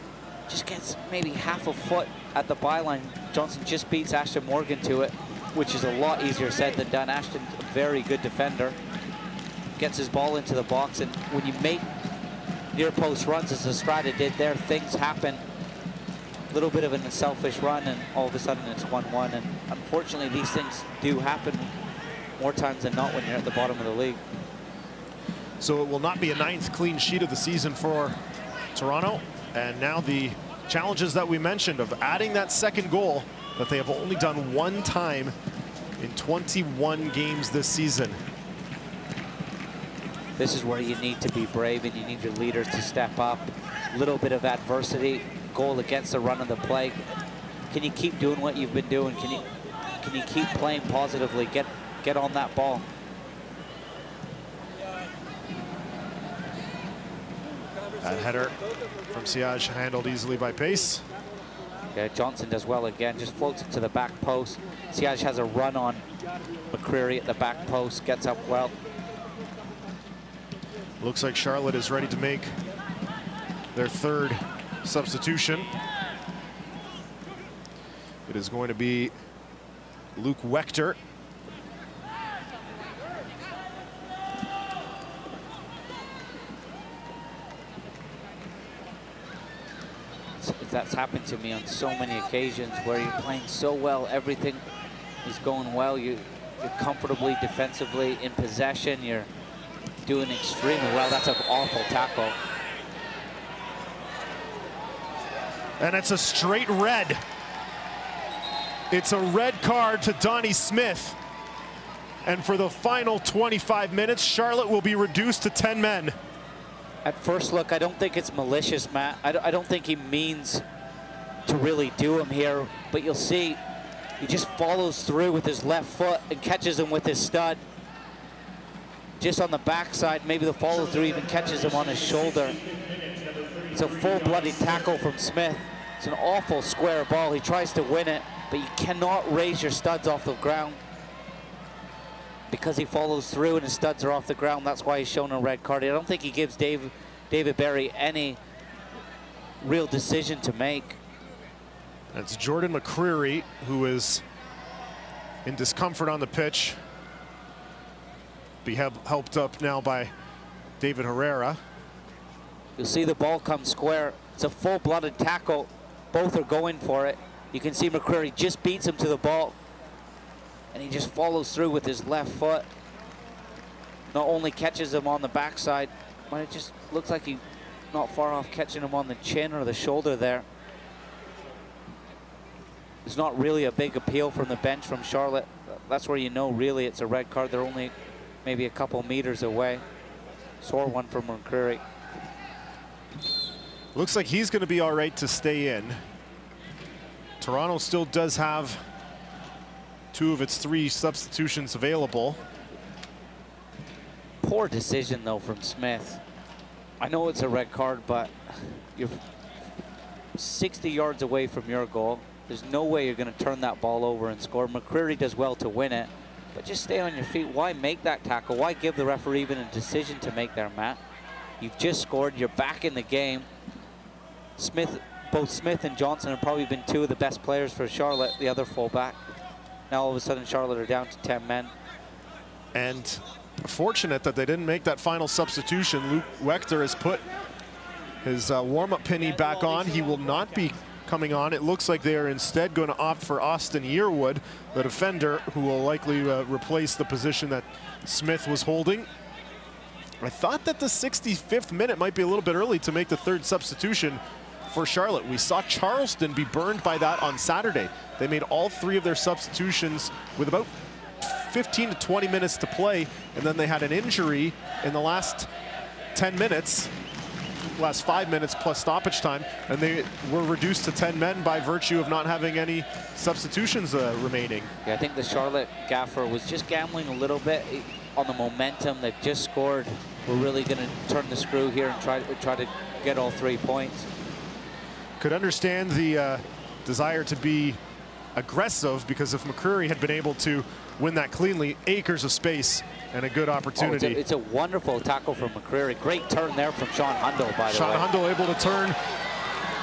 just gets maybe half a foot at the byline. Johnson just beats Ashton Morgan to it, which is a lot easier said than done. Ashton's a very good defender. Gets his ball into the box, and when you make near post runs, as Estrada did there, things happen. A little bit of a selfish run, and all of a sudden it's 1-1. And unfortunately, these things do happen more times than not when you're at the bottom of the league. So it will not be a 9th clean sheet of the season for Toronto. And now the challenges that we mentioned of adding that second goal that they have only done one time in 21 games this season. This is where you need to be brave and you need your leaders to step up. A little bit of adversity, goal against the run of the play. Can you keep doing what you've been doing? Can you keep playing positively? Get on that ball. That header from Siage handled easily by Pace. Yeah, Johnson does well again, just floats it to the back post. Siage has a run on McCreary at the back post, gets up well. Looks like Charlotte is ready to make their third substitution. It is going to be Luke Wechter. That's happened to me on so many occasions where you're playing so well, everything is going well, you're comfortably defensively in possession, you're doing extremely well. That's an awful tackle. And it's a straight red. It's a red card to Donnie Smith. And for the final 25 minutes, Charlotte will be reduced to 10 men. At first look, I don't think it's malicious, Matt. I don't think he means to really do him here, but you'll see he just follows through with his left foot and catches him with his stud. Just on the backside, maybe the follow through even catches him on his shoulder. It's a full-blooded tackle from Smith. It's an awful square ball. He tries to win it, but you cannot raise your studs off the ground because he follows through and his studs are off the ground. That's why he's shown a red card. I don't think he gives David Berry any real decision to make. That's Jordan McCreary, who is in discomfort on the pitch. Be helped up now by David Herrera. You'll see the ball come square. It's a full-blooded tackle. Both are going for it. You can see McCreary just beats him to the ball, and he just follows through with his left foot. Not only catches him on the backside, but it just looks like he's not far off catching him on the chin or the shoulder there. There's not really a big appeal from the bench from Charlotte. That's where you know really it's a red card. They're only maybe a couple meters away. Sore one from McCreary. Looks like he's going to be all right to stay in. Toronto still does have 2 of its 3 substitutions available. Poor decision though from Smith. I know it's a red card, but you're 60 yards away from your goal. There's no way you're going to turn that ball over and score. McCreary does well to win it, but just stay on your feet. Why make that tackle? Why give the referee even a decision to make there, Matt? You've just scored. You're back in the game. Both Smith and Johnson have probably been 2 of the best players for Charlotte, the other fullback. Now all of a sudden Charlotte are down to 10 men. And fortunate that they didn't make that final substitution. Luke Wechter has put his warm-up penny back on. He will not be coming on. It looks like they are instead going to opt for Austin Yearwood, the defender, who will likely replace the position that Smith was holding. I thought that the 65th minute might be a little bit early to make the 3rd substitution for Charlotte. We saw Charleston be burned by that on Saturday. They made all 3 of their substitutions with about 15 to 20 minutes to play, and then they had an injury in the last 10 minutes, last 5 minutes plus stoppage time, and they were reduced to 10 men by virtue of not having any substitutions remaining. Yeah, I think the Charlotte gaffer was just gambling a little bit on the momentum. They've just scored. We're really going to turn the screw here and try to get all 3 points. Could understand the desire to be aggressive, because if McCreary had been able to win that cleanly, acres of space and a good opportunity. Oh, it's a wonderful tackle from McCreary. Great turn there from Sean Hundle, by the way. Sean Hundle able to turn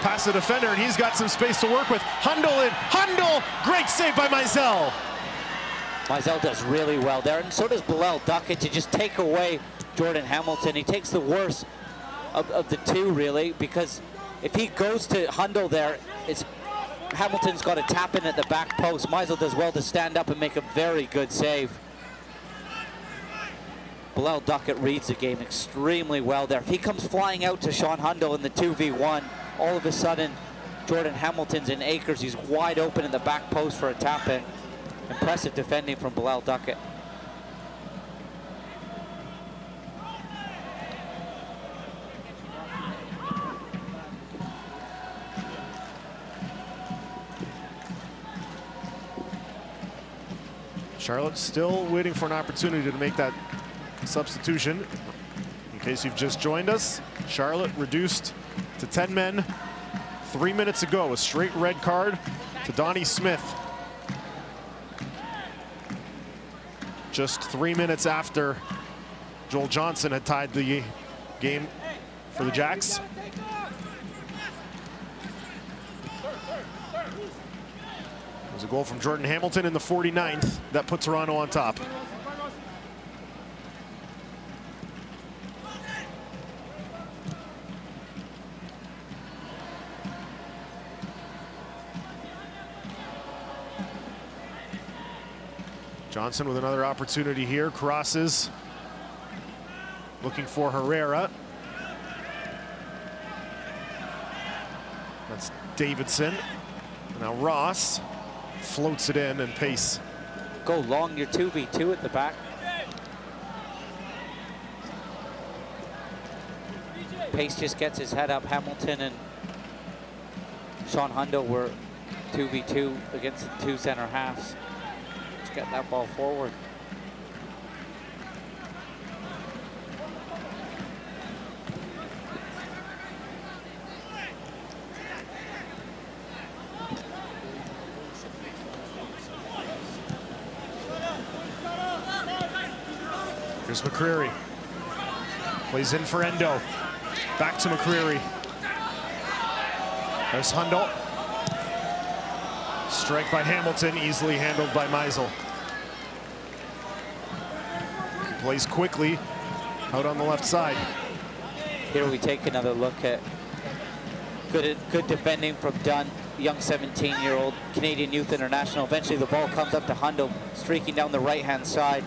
past the defender, and he's got some space to work with. Hundle in. Hundle! Great save by Mizell. Mizell does really well there, and so does Bilal Duckett to just take away Jordan Hamilton. He takes the worst of the 2, really, because if he goes to Hundle there, Hamilton's got to tap in at the back post. Mizell does well to stand up and make a very good save. Bilal Duckett reads the game extremely well there. If he comes flying out to Sean Hundle in the 2v1, all of a sudden Jordan Hamilton's in acres. He's wide open in the back post for a tap in. Impressive defending from Bilal Duckett. Charlotte still waiting for an opportunity to make that substitution. In case you've just joined us, Charlotte reduced to 10 men 3 minutes ago. A straight red card to Donnie Smith. Just 3 minutes after Joel Johnson had tied the game for the Jacks. There's a goal from Jordan Hamilton in the 49th that put Toronto on top. Johnson with another opportunity here, crosses, looking for Herrera. That's Davidson. Now Ross floats it in, and Pace. Go long, your 2v2 at the back. Pace just gets his head up. Hamilton and Sean Hundle were 2v2 against the 2 center halves. Let's get that ball forward. Here's McCreary. Plays in for Endo. Back to McCreary. There's Hundle. Strike by Hamilton, easily handled by Mizell. Plays quickly out on the left side. Here we take another look at good defending from Dunn. young 17-year-old Canadian Youth International. Eventually the ball comes up to Hundle, streaking down the right-hand side.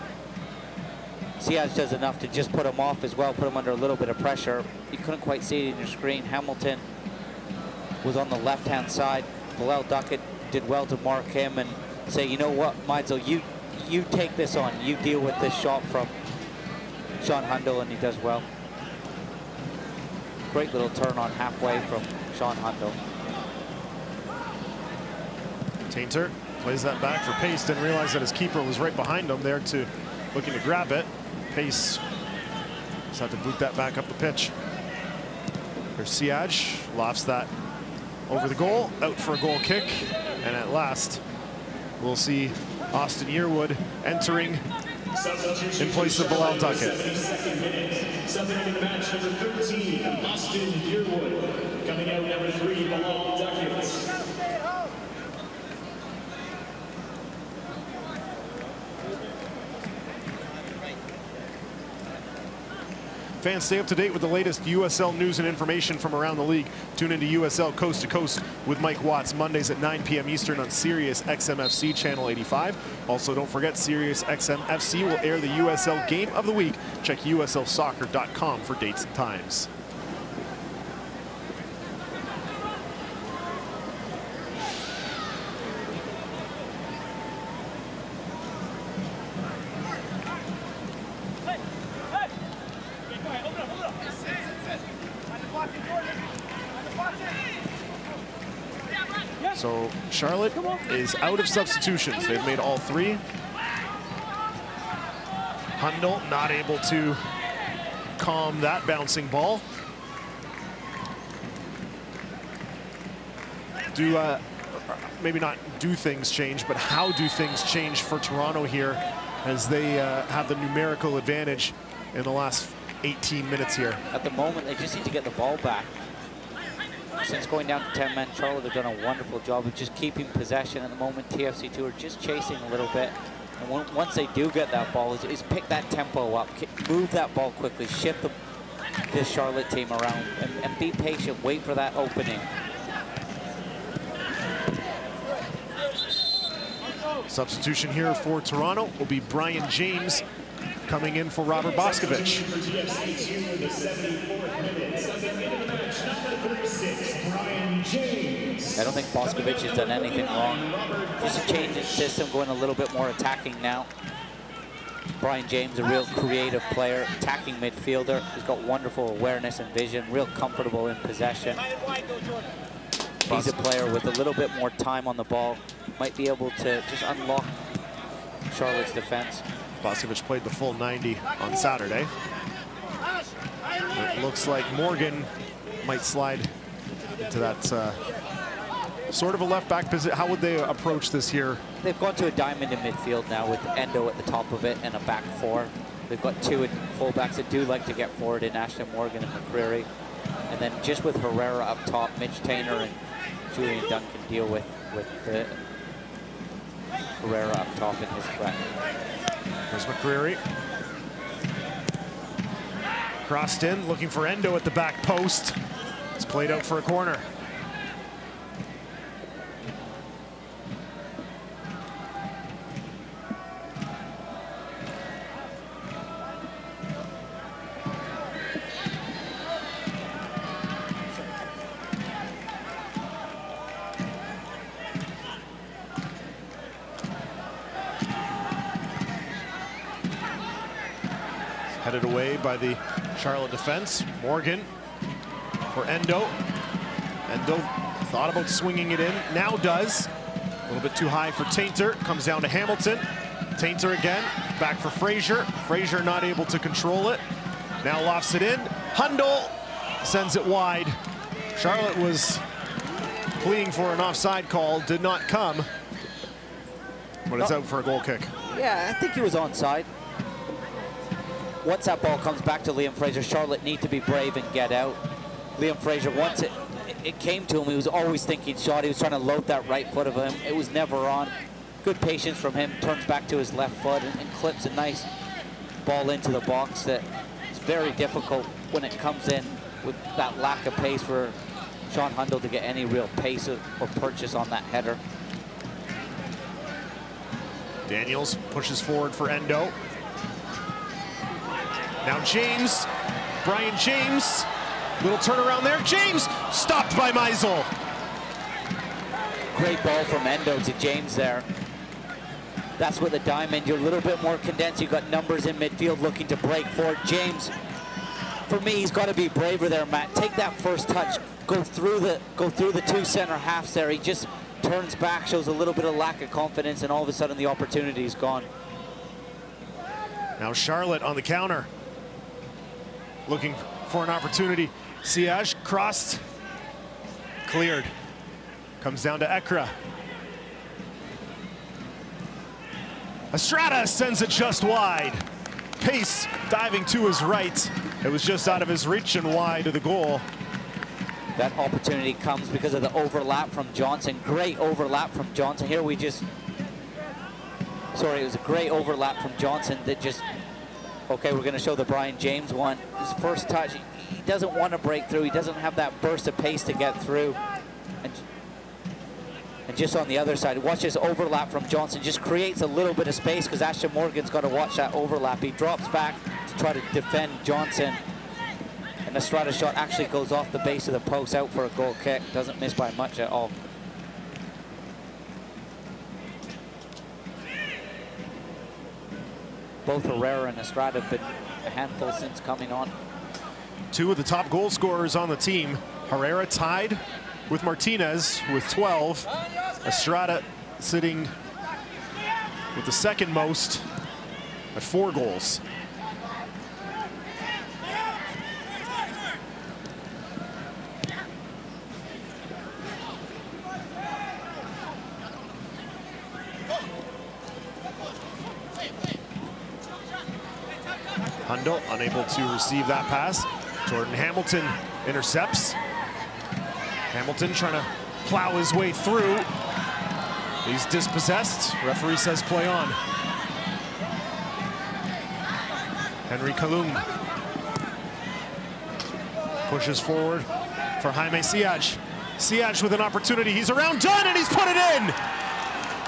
Siaj does enough to just put him off as well, put him under a little bit of pressure. You couldn't quite see it in your screen. Hamilton was on the left-hand side. Bilal Duckett did well to mark him and say, you know what, Meidzel, you take this on. You deal with this shot from Sean Hundle, and he does well. Great little turn on halfway from Sean Hundle. Tainter plays that back for Pace, didn't realize that his keeper was right behind him there looking to grab it. Pace just had to boot that back up the pitch. There's Siaj, lofts that over the goal, out for a goal kick, and at last we'll see Austin Yearwood entering in place of Bilal Duckett. Subbing into match number 13, Austin Yearwood. Coming out number 3, Bilal Duckett. Fans, stay up to date with the latest USL news and information from around the league. Tune into USL Coast to Coast with Mike Watts, Mondays at 9 p.m. Eastern on Sirius XM-FC Channel 85. Also, don't forget, Sirius XM-FC will air the USL Game of the Week. Check uslsoccer.com for dates and times. So Charlotte is out of substitutions. They've made all 3. Hundle not able to calm that bouncing ball. Maybe not do things change, but how do things change for Toronto here as they have the numerical advantage in the last 18 minutes here? At the moment, they just need to get the ball back. Since going down to 10 men, Charlotte have done a wonderful job of just keeping possession. At the moment, TFC2 are just chasing a little bit. And once they do get that ball, is pick that tempo up, move that ball quickly, shift this Charlotte team around, and be patient, wait for that opening. Substitution here for Toronto will be Brian James coming in for Robert Boscovich. I don't think Boscovich has done anything wrong. Just a change in system, going a little bit more attacking now. Brian James, a real creative player, attacking midfielder. He's got wonderful awareness and vision, real comfortable in possession. He's a player with a little bit more time on the ball. Might be able to just unlock Charlotte's defense. Boscovich played the full 90 on Saturday. It looks like Morgan might slide into that sort of a left back position. How would they approach this here? They've gone to a diamond in midfield now with Endo at the top of it and a back 4. They've got 2 fullbacks that do like to get forward in Ashton Morgan and McCreary. And then just with Herrera up top, Mitch Tainer and Julian Duncan deal with the Herrera up top in his threat. There's McCreary. Crossed in, looking for Endo at the back post. It's played out for a corner. Headed away by the Charlotte defense. Morgan for Endo. Endo thought about swinging it in, now does. A little bit too high for Tainter, comes down to Hamilton. Tainter again, back for Frazier. Frazier not able to control it. Now lofts it in. Hundle sends it wide. Charlotte was pleading for an offside call, did not come. But it's out for a goal kick. Yeah, I think he was onside. Once that ball comes back to Liam Fraser, Charlotte need to be brave and get out. Liam Fraser, once it came to him, he was always thinking shot. He was trying to load that right foot of him. It was never on. Good patience from him. Turns back to his left foot and clips a nice ball into the box that is very difficult when it comes in with that lack of pace for Sean Hundle to get any real pace or purchase on that header. Daniels pushes forward for Endo. Now James, Brian James, little turnaround there. James stopped by Meisel. Great ball from Endo to James there. That's what the diamond, you're a little bit more condensed. You've got numbers in midfield looking to break forward. James, for me, he's got to be braver there, Matt. Take that first touch, go through the two center halves there. He just turns back, shows a little bit of lack of confidence, and all of a sudden the opportunity is gone. Now Charlotte on the counter, looking for an opportunity. Siage crossed, cleared. Comes down to Ekra. Estrada sends it just wide. Pace diving to his right. It was just out of his reach and wide of the goal. That opportunity comes because of the overlap from Johnson. Great overlap from Johnson. Here we just, sorry, it was a great overlap from Johnson that just, okay, we're gonna show the Brian James one. His first touch, he doesn't want to break through. He doesn't have that burst of pace to get through. And just on the other side, watch this overlap from Johnson. Just creates a little bit of space because Ashton Morgan's got to watch that overlap. He drops back to try to defend Johnson. And Estrada's shot actually goes off the base of the post out for a goal kick. Doesn't miss by much at all. Both Herrera and Estrada have been a handful since coming on. Two of the top goal scorers on the team. Herrera tied with Martinez with 12. Estrada sitting with the second most at 4 goals. Hundle unable to receive that pass. Jordan Hamilton intercepts. Hamilton trying to plow his way through. He's dispossessed. Referee says play on. Henry Kalum pushes forward for Jaime Siage. Siage with an opportunity. He's around done and he's put it in.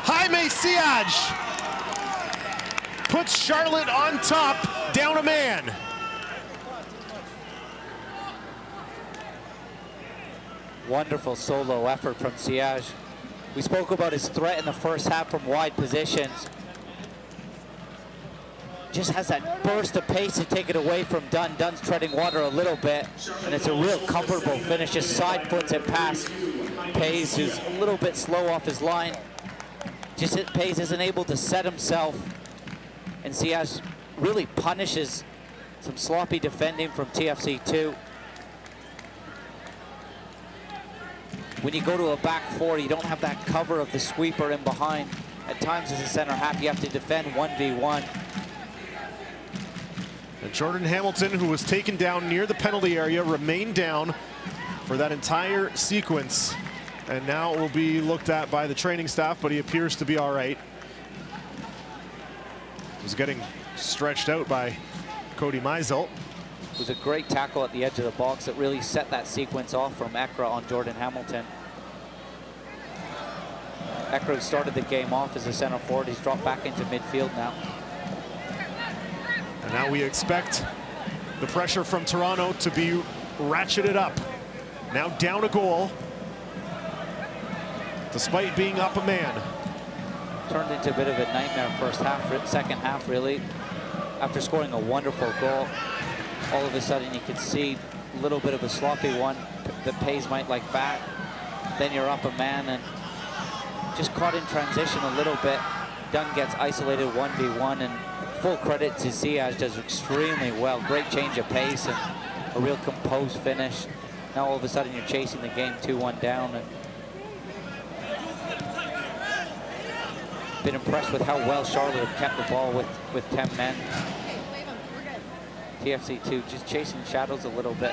Jaime Siage puts Charlotte on top, down a man. Wonderful solo effort from Siage. We spoke about his threat in the first half from wide positions. Just has that burst of pace to take it away from Dunn. Dunn's treading water a little bit, and it's a real comfortable finish. Just side foots it past Pays, who's a little bit slow off his line. Just Pays isn't able to set himself, and Siage really punishes some sloppy defending from TFC2. When you go to a back four, you don't have that cover of the sweeper in behind. At times as a center half, you have to defend 1v1. And Jordan Hamilton, who was taken down near the penalty area, remained down for that entire sequence. And now will be looked at by the training staff, but he appears to be all right. Was getting stretched out by Cody Meisel. It was a great tackle at the edge of the box that really set that sequence off from Ekra on Jordan Hamilton. Ekra started the game off as a center forward. He's dropped back into midfield now. And now we expect the pressure from Toronto to be ratcheted up. Now down a goal, despite being up a man. Turned into a bit of a nightmare first half, second half really. After scoring a wonderful goal, all of a sudden you can see a little bit of a sloppy one that Pays might like back. Then you're up a man and just caught in transition a little bit. Dunn gets isolated 1v1, and full credit to Siage, does extremely well. Great change of pace and a real composed finish. Now all of a sudden you're chasing the game 2-1 down. And been impressed with how well Charlotte have kept the ball with 10 men. TFC2 just chasing shadows a little bit.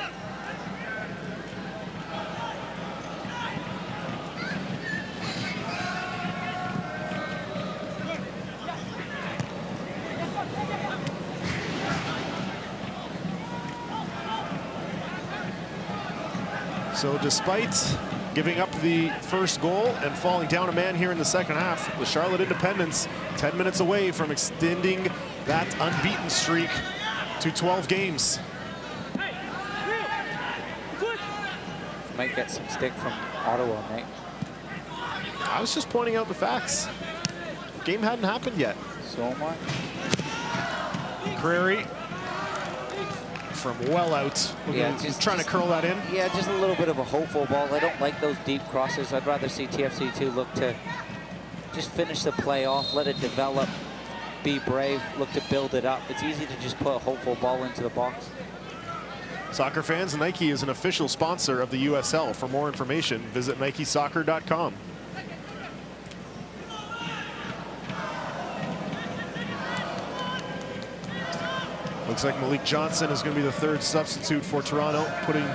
So despite giving up the first goal and falling down a man here in the second half, the Charlotte Independents 10 minutes away from extending that unbeaten streak to 12 games. Might get some stick from Ottawa, mate. I was just pointing out the facts. The game hadn't happened yet. So am I. Crary from well out. Yeah, trying to curl that in. Yeah, just a little bit of a hopeful ball. I don't like those deep crosses. I'd rather see TFC2 look to just finish the play off, let it develop, be brave, look to build it up. It's easy to just put a hopeful ball into the box. Soccer fans, Nike is an official sponsor of the USL. For more information, visit NikeSoccer.com. Looks like Malik Johnson is going to be the third substitute for Toronto, putting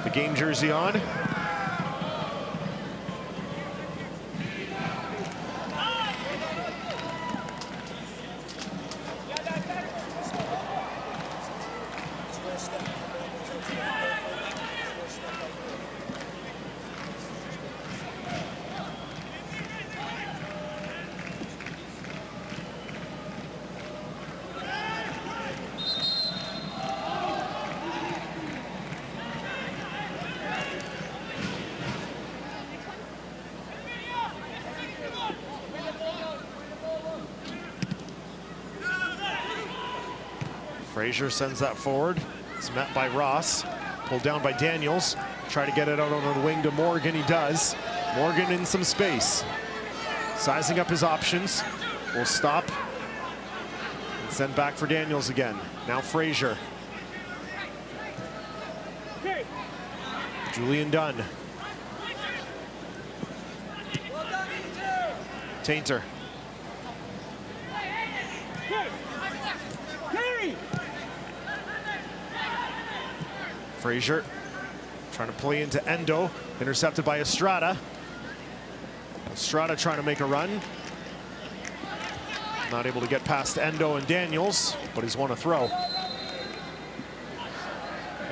the game jersey on. Frazier sends that forward. It's met by Ross. Pulled down by Daniels. Try to get it out on the wing to Morgan. He does. Morgan in some space. Sizing up his options. Will stop. And send back for Daniels again. Now Frazier. Julian Dunn. Tainter. Frazier trying to play into Endo, intercepted by Estrada. Estrada trying to make a run. Not able to get past Endo and Daniels, but he's won a throw.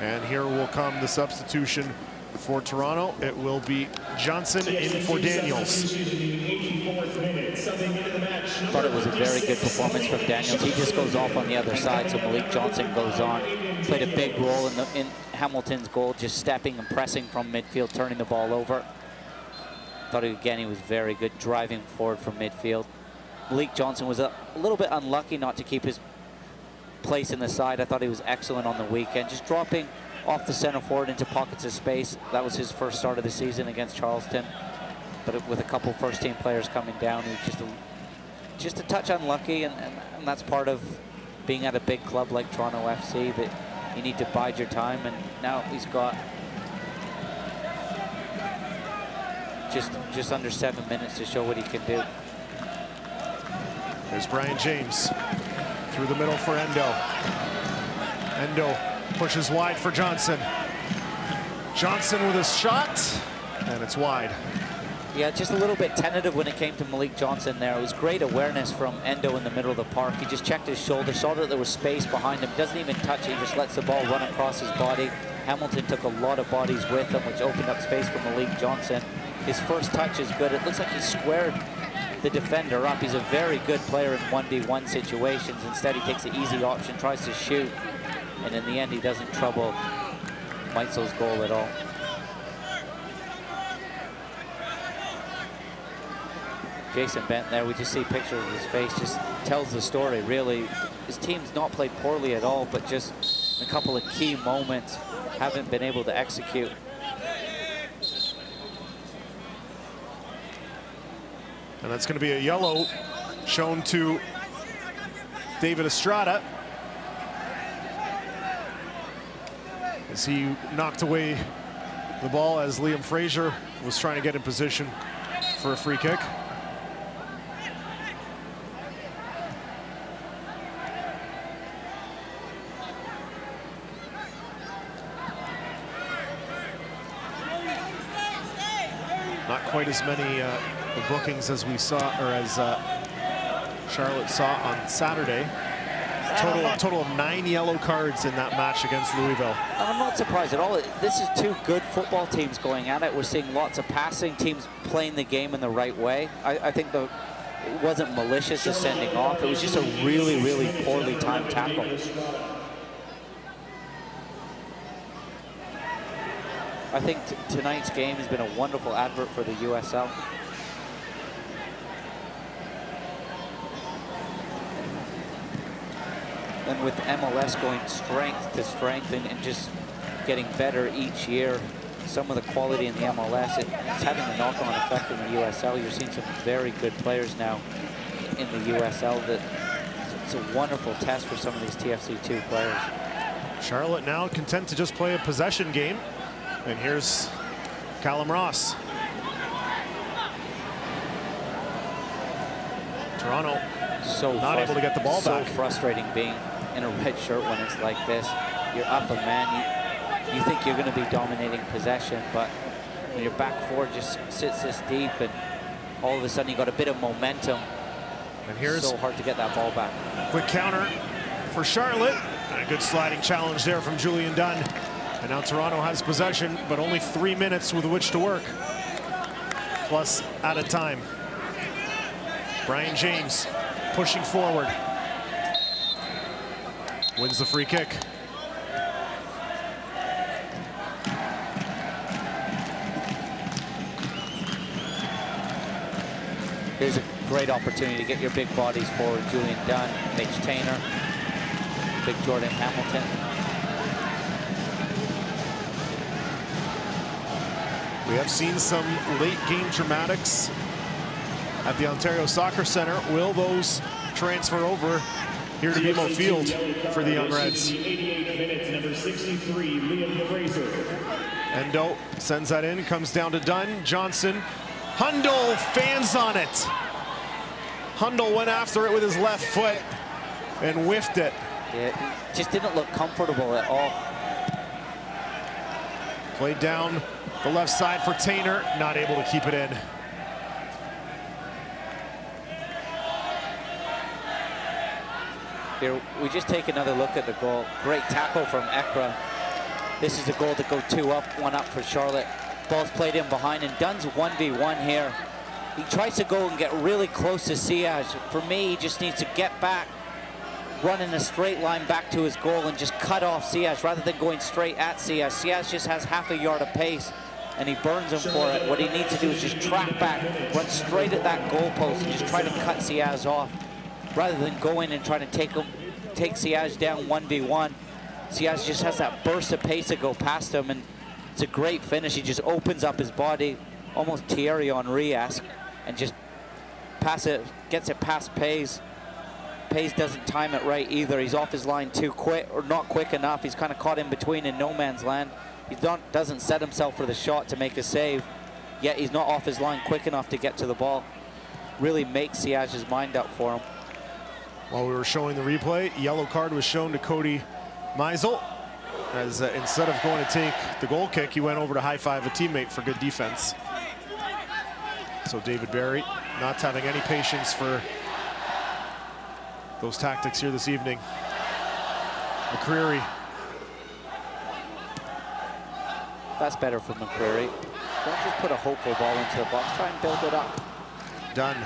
And here will come the substitution for Toronto. It will be Johnson in for Daniels. Thought it was a very good performance from Daniels. He just goes off on the other side, so Malik Johnson goes on. Played a big role in Hamilton's goal, just stepping and pressing from midfield, turning the ball over. Thought again he was very good driving forward from midfield. Malik Johnson was a little bit unlucky not to keep his place in the side. I thought he was excellent on the weekend, just dropping off the center forward into pockets of space. That was his first start of the season against Charleston, but with a couple first-team players coming down, he was just a touch unlucky, and that's part of being at a big club like Toronto FC, that you need to bide your time, and now he's got just under 7 minutes to show what he can do. There's Brian James through the middle for Endo. Endo pushes wide for Johnson. Johnson with a shot, and it's wide. Yeah, just a little bit tentative when it came to Malik Johnson there. It was great awareness from Endo in the middle of the park. He just checked his shoulder, saw that there was space behind him, doesn't even touch it, he just lets the ball run across his body. Hamilton took a lot of bodies with him, which opened up space for Malik Johnson. His first touch is good. It looks like he squared the defender up. He's a very good player in 1v1 situations. Instead, he takes the easy option, tries to shoot, and in the end, he doesn't trouble Meitzel's goal at all. Jason Bent there, we just see pictures of his face, just tells the story, really. His team's not played poorly at all, but just a couple of key moments haven't been able to execute. And that's going to be a yellow shown to David Estrada, as he knocked away the ball as Liam Frazier was trying to get in position for a free kick. Not quite as many bookings as we saw, or as Charlotte saw on Saturday. Total of 9 yellow cards in that match against Louisville. And I'm not surprised at all. This is two good football teams going at it. We're seeing lots of passing, teams playing the game in the right way. I think it wasn't malicious just sending off. It was just a really, really poorly timed tackle. I think tonight's game has been a wonderful advert for the USL. And with MLS going strength to strength and just getting better each year, some of the quality in the MLS, it's having a knock-on effect in the USL. You're seeing some very good players now in the USL. That it's a wonderful test for some of these TFC2 players. Charlotte now content to just play a possession game. And here's Callum Ross. Toronto not able to get the ball back. So frustrating being in a red shirt when it's like this. You're up a man. You think you're going to be dominating possession, but when your back four just sits this deep and all of a sudden you got a bit of momentum. And here's so hard to get that ball back. Quick counter for Charlotte. And a good sliding challenge there from Julian Dunn. And now Toronto has possession, but only 3 minutes with which to work. Plus at a time. Brian James pushing forward. Wins the free kick. Here's a great opportunity to get your big bodies forward. Julian Dunn, Mitch Tainer, big Jordan Hamilton. We have seen some late game dramatics at the Ontario Soccer Centre. Will those transfer over here to BMO Field for the Young Reds? 88 minutes, number 63, Liam Fraser. Endo sends that in, comes down to Dunn. Johnson. Hundle fans on it. Hundle went after it with his left foot and whiffed it. Yeah, it just didn't look comfortable at all. Played down the left side for Tainer, not able to keep it in. Here, we just take another look at the goal. Great tackle from Ekra. This is a goal to go 2 up, 1 up for Charlotte. Ball's played in behind, and Dunn's 1v1 here. He tries to go and get really close to Siaj. For me, he just needs to get back, run in a straight line back to his goal and just cut off Siaj rather than going straight at Siaj. Siaj just has half a yard of pace and he burns him for it. What he needs to do is just track back, run straight at that goalpost and just try to cut Siaj off rather than go in and try to take Siaj down 1v1. Siaj just has that burst of pace to go past him, and it's a great finish. He just opens up his body, almost Thierry Henry-esque, and just gets it past Pays. Pays doesn't time it right either. He's off his line too quick, or not quick enough. He's kind of caught in between in no man's land. He doesn't set himself for the shot to make a save, yet he's not off his line quick enough to get to the ball. Really makes Siaj's mind up for him. While we were showing the replay, yellow card was shown to Cody Meisel, as instead of going to take the goal kick, he went over to high-five a teammate for good defense. So David Barry not having any patience for those tactics here this evening. McCreary. That's better for McCreary. Don't just put a hopeful ball into the box. Try and build it up. Dunn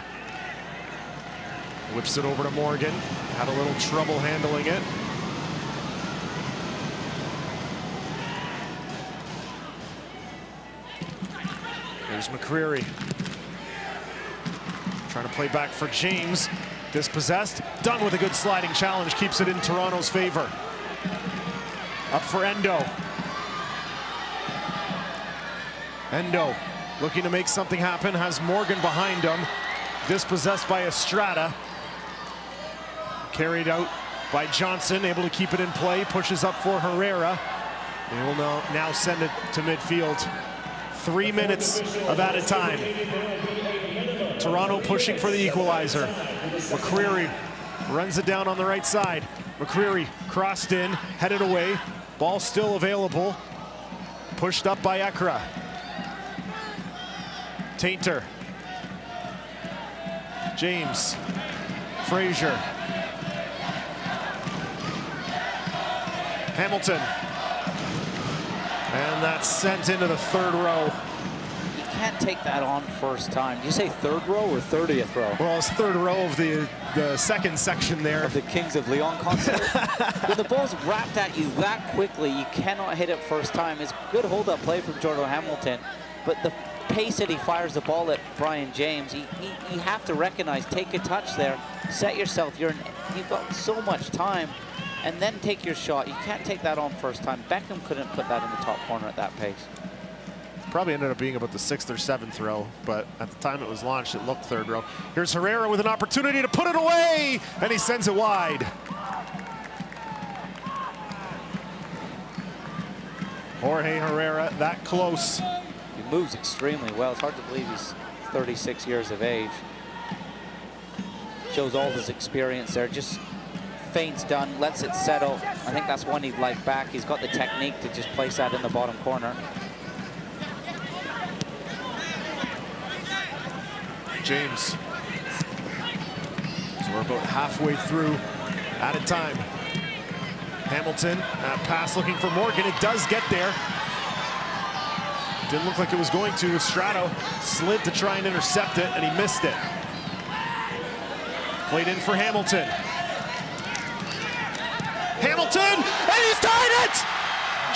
whips it over to Morgan. Had a little trouble handling it. Here's McCreary. Trying to play back for James. Dispossessed. Dunn with a good sliding challenge. Keeps it in Toronto's favor. Up for Endo. Endo looking to make something happen. Has Morgan behind him. Dispossessed by Estrada. Carried out by Johnson. Able to keep it in play. Pushes up for Herrera. They will now send it to midfield. 3 minutes of added time. Toronto pushing for the equalizer. McCreary runs it down on the right side. McCreary crossed in, headed away. Ball still available. Pushed up by Ekra. Tainter. James. Frazier. Hamilton. And that's sent into the third row. You can't take that on first time. Did you say third row or 30th row? Well, it's third row of the second section there. Of the Kings of Leon concert. When the ball's wrapped at you that quickly, you cannot hit it first time. It's good hold-up play from Jordan Hamilton, but the pace that he fires the ball at Brian James, you have to recognize, take a touch there, set yourself. You've got so much time, and then take your shot. You can't take that on first time. Beckham couldn't put that in the top corner at that pace. Probably ended up being about the 6th or 7th row, but at the time it was launched, it looked third row. Here's Herrera with an opportunity to put it away, and he sends it wide. Jorge Herrera, that close. He moves extremely well. It's hard to believe he's 36 years of age. Shows all his experience there. Just feints done, lets it settle. I think that's one he'd like back. He's got the technique to just place that in the bottom corner. James. So we're about halfway through added time. Hamilton, pass looking for Morgan. It does get there. Didn't look like it was going to. Strato slid to try and intercept it, and he missed it. Played in for Hamilton. Hamilton, and he's tied it!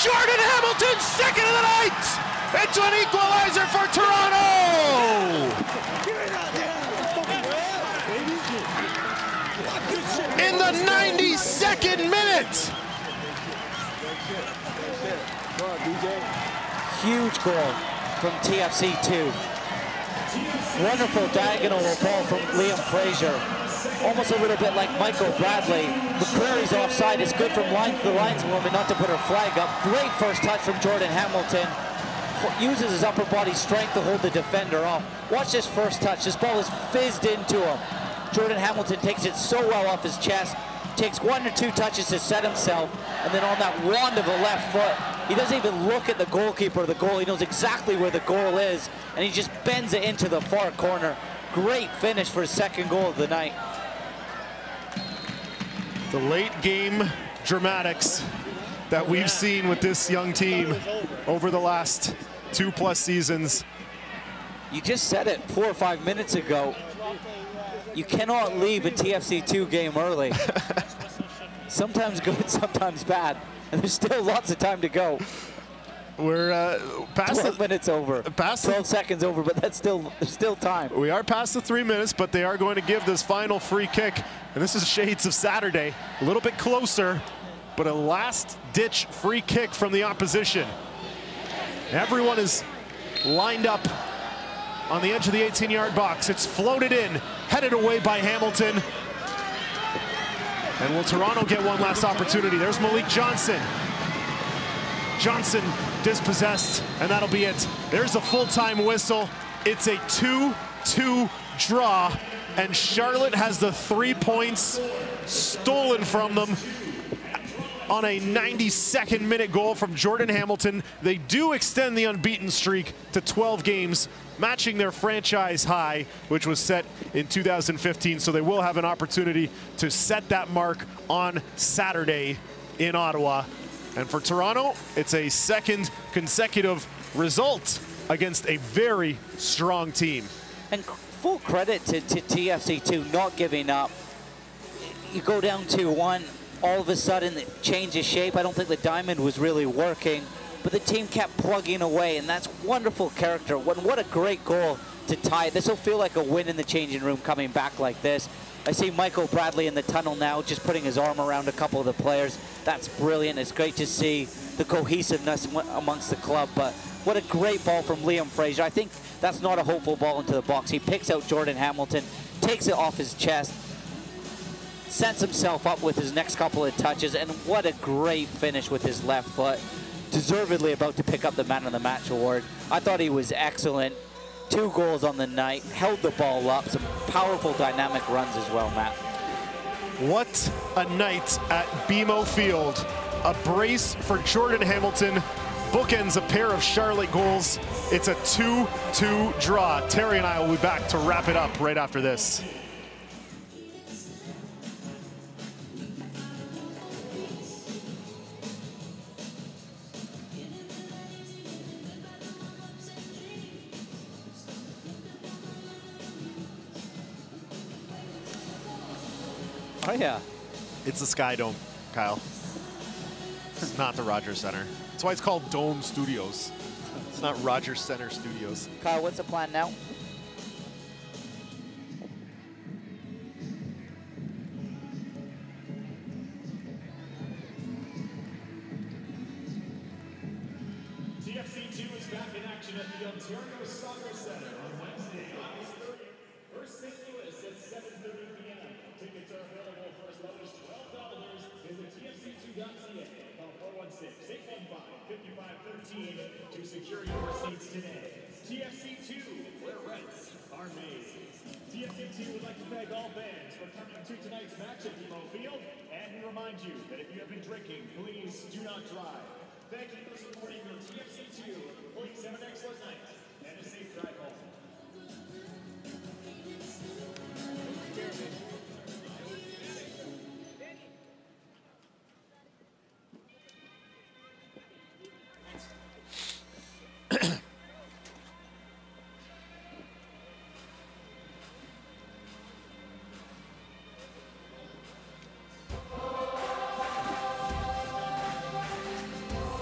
Jordan Hamilton, second of the night! Into an equalizer for Toronto! In the 92nd minute! Huge goal from TFC2. Wonderful diagonal ball from Liam Fraser. Almost a little bit like Michael Bradley. McCrary's offside. Is good from the lineswoman not to put her flag up. Great first touch from Jordan Hamilton. Uses his upper body strength to hold the defender off. Watch this first touch. This ball is fizzed into him. Jordan Hamilton takes it so well off his chest. Takes 1 or 2 touches to set himself. And then on that wand of a left foot, he doesn't even look at the goalkeeper or the goal. He knows exactly where the goal is. And he just bends it into the far corner. Great finish for his second goal of the night. The late game dramatics that we've seen with this young team over the last 2+ seasons. You just said it 4 or 5 minutes ago. You cannot leave a TFC2 game early. Sometimes good, sometimes bad. And there's still lots of time to go. We're past 12 minutes over. 12 seconds over, but there's still time. We are past the 3 minutes, but they are going to give this final free kick. And this is shades of Saturday. A little bit closer, but a last-ditch free kick from the opposition. Everyone is lined up on the edge of the 18-yard box. It's floated in, headed away by Hamilton. And will Toronto get one last opportunity? There's Malik Johnson. Johnson dispossessed, and that'll be it. There's a full-time whistle. It's a 2-2 draw, and Charlotte has the 3 points stolen from them on a 92nd minute goal from Jordan Hamilton. They do extend the unbeaten streak to 12 games, matching their franchise high, which was set in 2015. So they will have an opportunity to set that mark on Saturday in Ottawa. And for Toronto, it's a second consecutive result against a very strong team. And full credit to TFC2 not giving up. You go down 2-1, all of a sudden it changes shape. I don't think the diamond was really working, but the team kept plugging away, and that's wonderful character. What a great goal to tie. This will feel like a win in the changing room coming back like this. I see Michael Bradley in the tunnel now, just putting his arm around a couple of the players. That's brilliant. It's great to see the cohesiveness amongst the club, but what a great ball from Liam Fraser. I think that's not a hopeful ball into the box. He picks out Jordan Hamilton, takes it off his chest, sets himself up with his next couple of touches, and what a great finish with his left foot. Deservedly about to pick up the Man of the Match award. I thought he was excellent. 2 goals on the night, held the ball up, some powerful dynamic runs as well, Matt. What a night at BMO Field. A brace for Jordan Hamilton, bookends a pair of Charlotte goals. It's a 2-2 draw. Terry and I will be back to wrap it up right after this. Oh, yeah. It's the Sky Dome, Kyle. It's not the Rogers Center. That's why it's called Dome Studios. It's not Rogers Center Studios. Kyle, what's the plan now? TFC2 is back in action at the Ontario Soccer Center on Wednesday, August 30th. First St. Louis at 7:30 p.m. Tickets are available for as low as $12. Visit TFC2.ca. Call 416-815-5513 to secure your seats today. TFC2, where rents are made. TFC2 would like to thank all fans for coming to tonight's match at BMO Field, and we remind you that if you have been drinking, please do not drive. Thank you for supporting your TFC2. Please have an excellent night and a safe drive home.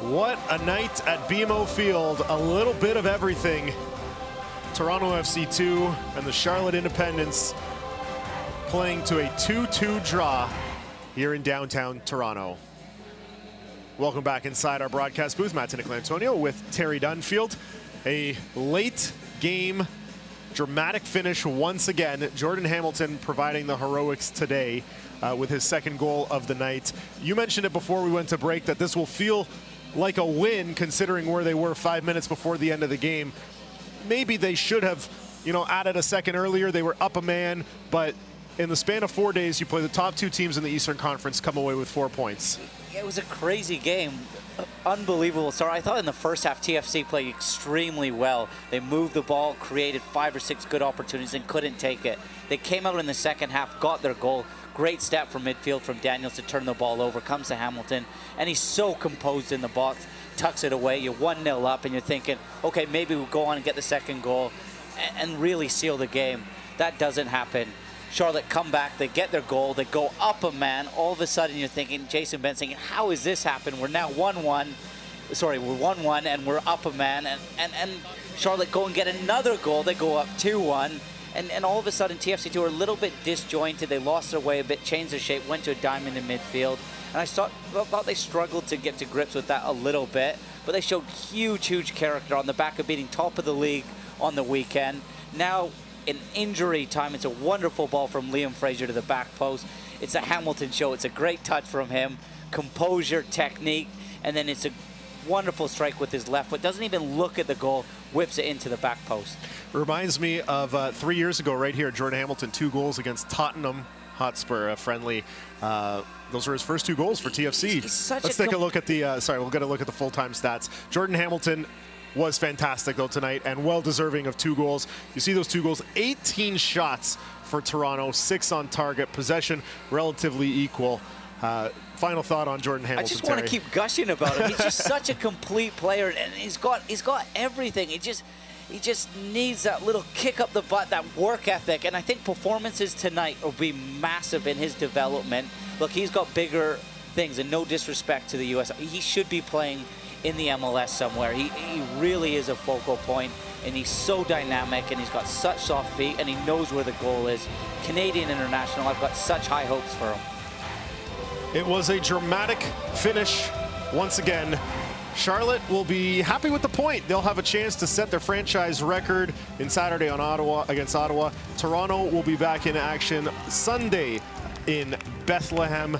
What a night at BMO Field. A little bit of everything. Toronto FC2 and the Charlotte Independents playing to a 2-2 draw here in downtown Toronto. Welcome back inside our broadcast booth. Matt Antonio with Terry Dunfield. A late game, dramatic finish once again. Jordan Hamilton providing the heroics today with his second goal of the night. You mentioned it before we went to break that this will feel like a win considering where they were 5 minutes before the end of the game. Maybe they should have, added a second earlier. They were up a man, but in the span of 4 days, you play the top two teams in the Eastern Conference, come away with 4 points. It was a crazy game. Unbelievable. So I thought in the first half, TFC played extremely well. They moved the ball, created 5 or 6 good opportunities and couldn't take it. They came out in the second half, got their goal. Great step from midfield from Daniels to turn the ball over. Comes to Hamilton, and he's so composed in the box. Tucks it away. You're 1-0 up, and you're thinking, okay, maybe we'll go on and get the second goal and really seal the game. That doesn't happen. Charlotte come back, they get their goal, they go up a man. All of a sudden, you're thinking, Jason Benn thinking, how is this happen? We're now 1-1. Sorry, we're 1-1, and we're up a man. And Charlotte go and get another goal. They go up 2-1. And all of a sudden, TFC2 are a little bit disjointed. They lost their way a bit, changed their shape, went to a diamond in midfield. And I thought they struggled to get to grips with that a little bit. But they showed huge character on the back of beating top of the league on the weekend. Now, in injury time, it's a wonderful ball from Liam Fraser to the back post. It's a Hamilton show. It's a great touch from him. Composure, technique, and then it's a wonderful strike with his left foot. Doesn't even look at the goal, whips it into the back post. Reminds me of 3 years ago right here, Jordan Hamilton, 2 goals against Tottenham Hotspur, a friendly. Those were his first 2 goals for TFC. Let's take a look at the, we'll get a look at the full-time stats. Jordan Hamilton was fantastic though tonight and well deserving of 2 goals. You see those 2 goals, 18 shots for Toronto, 6 on target, possession relatively equal. Final thought on Jordan Hamilton. I just want to keep gushing about him. He's just such a complete player, and he's got everything. He just needs that little kick up the butt, that work ethic, and I think performances tonight will be massive in his development. Look, he's got bigger things, and no disrespect to the USL. He should be playing in the MLS somewhere. He really is a focal point, and he's so dynamic, and he's got such soft feet, and he knows where the goal is. Canadian international, I've got such high hopes for him. It was a dramatic finish once again. Charlotte will be happy with the point. They'll have a chance to set their franchise record in Saturday on against Ottawa. Toronto will be back in action Sunday in Bethlehem.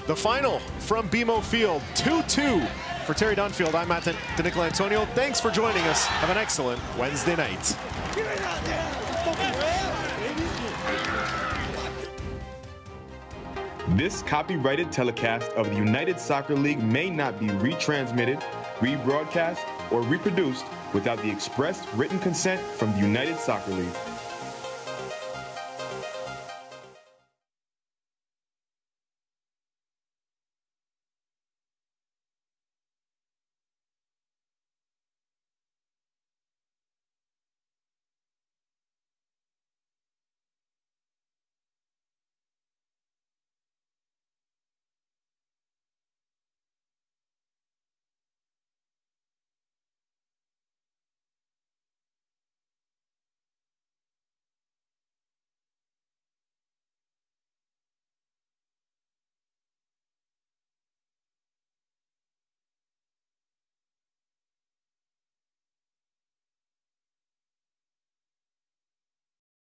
The final from BMO Field, 2-2 for Terry Dunfield. I'm Matt Antonio. Thanks for joining us. Have an excellent Wednesday night. This copyrighted telecast of the United Soccer League may not be retransmitted, rebroadcast, or reproduced without the express written consent from the United Soccer League.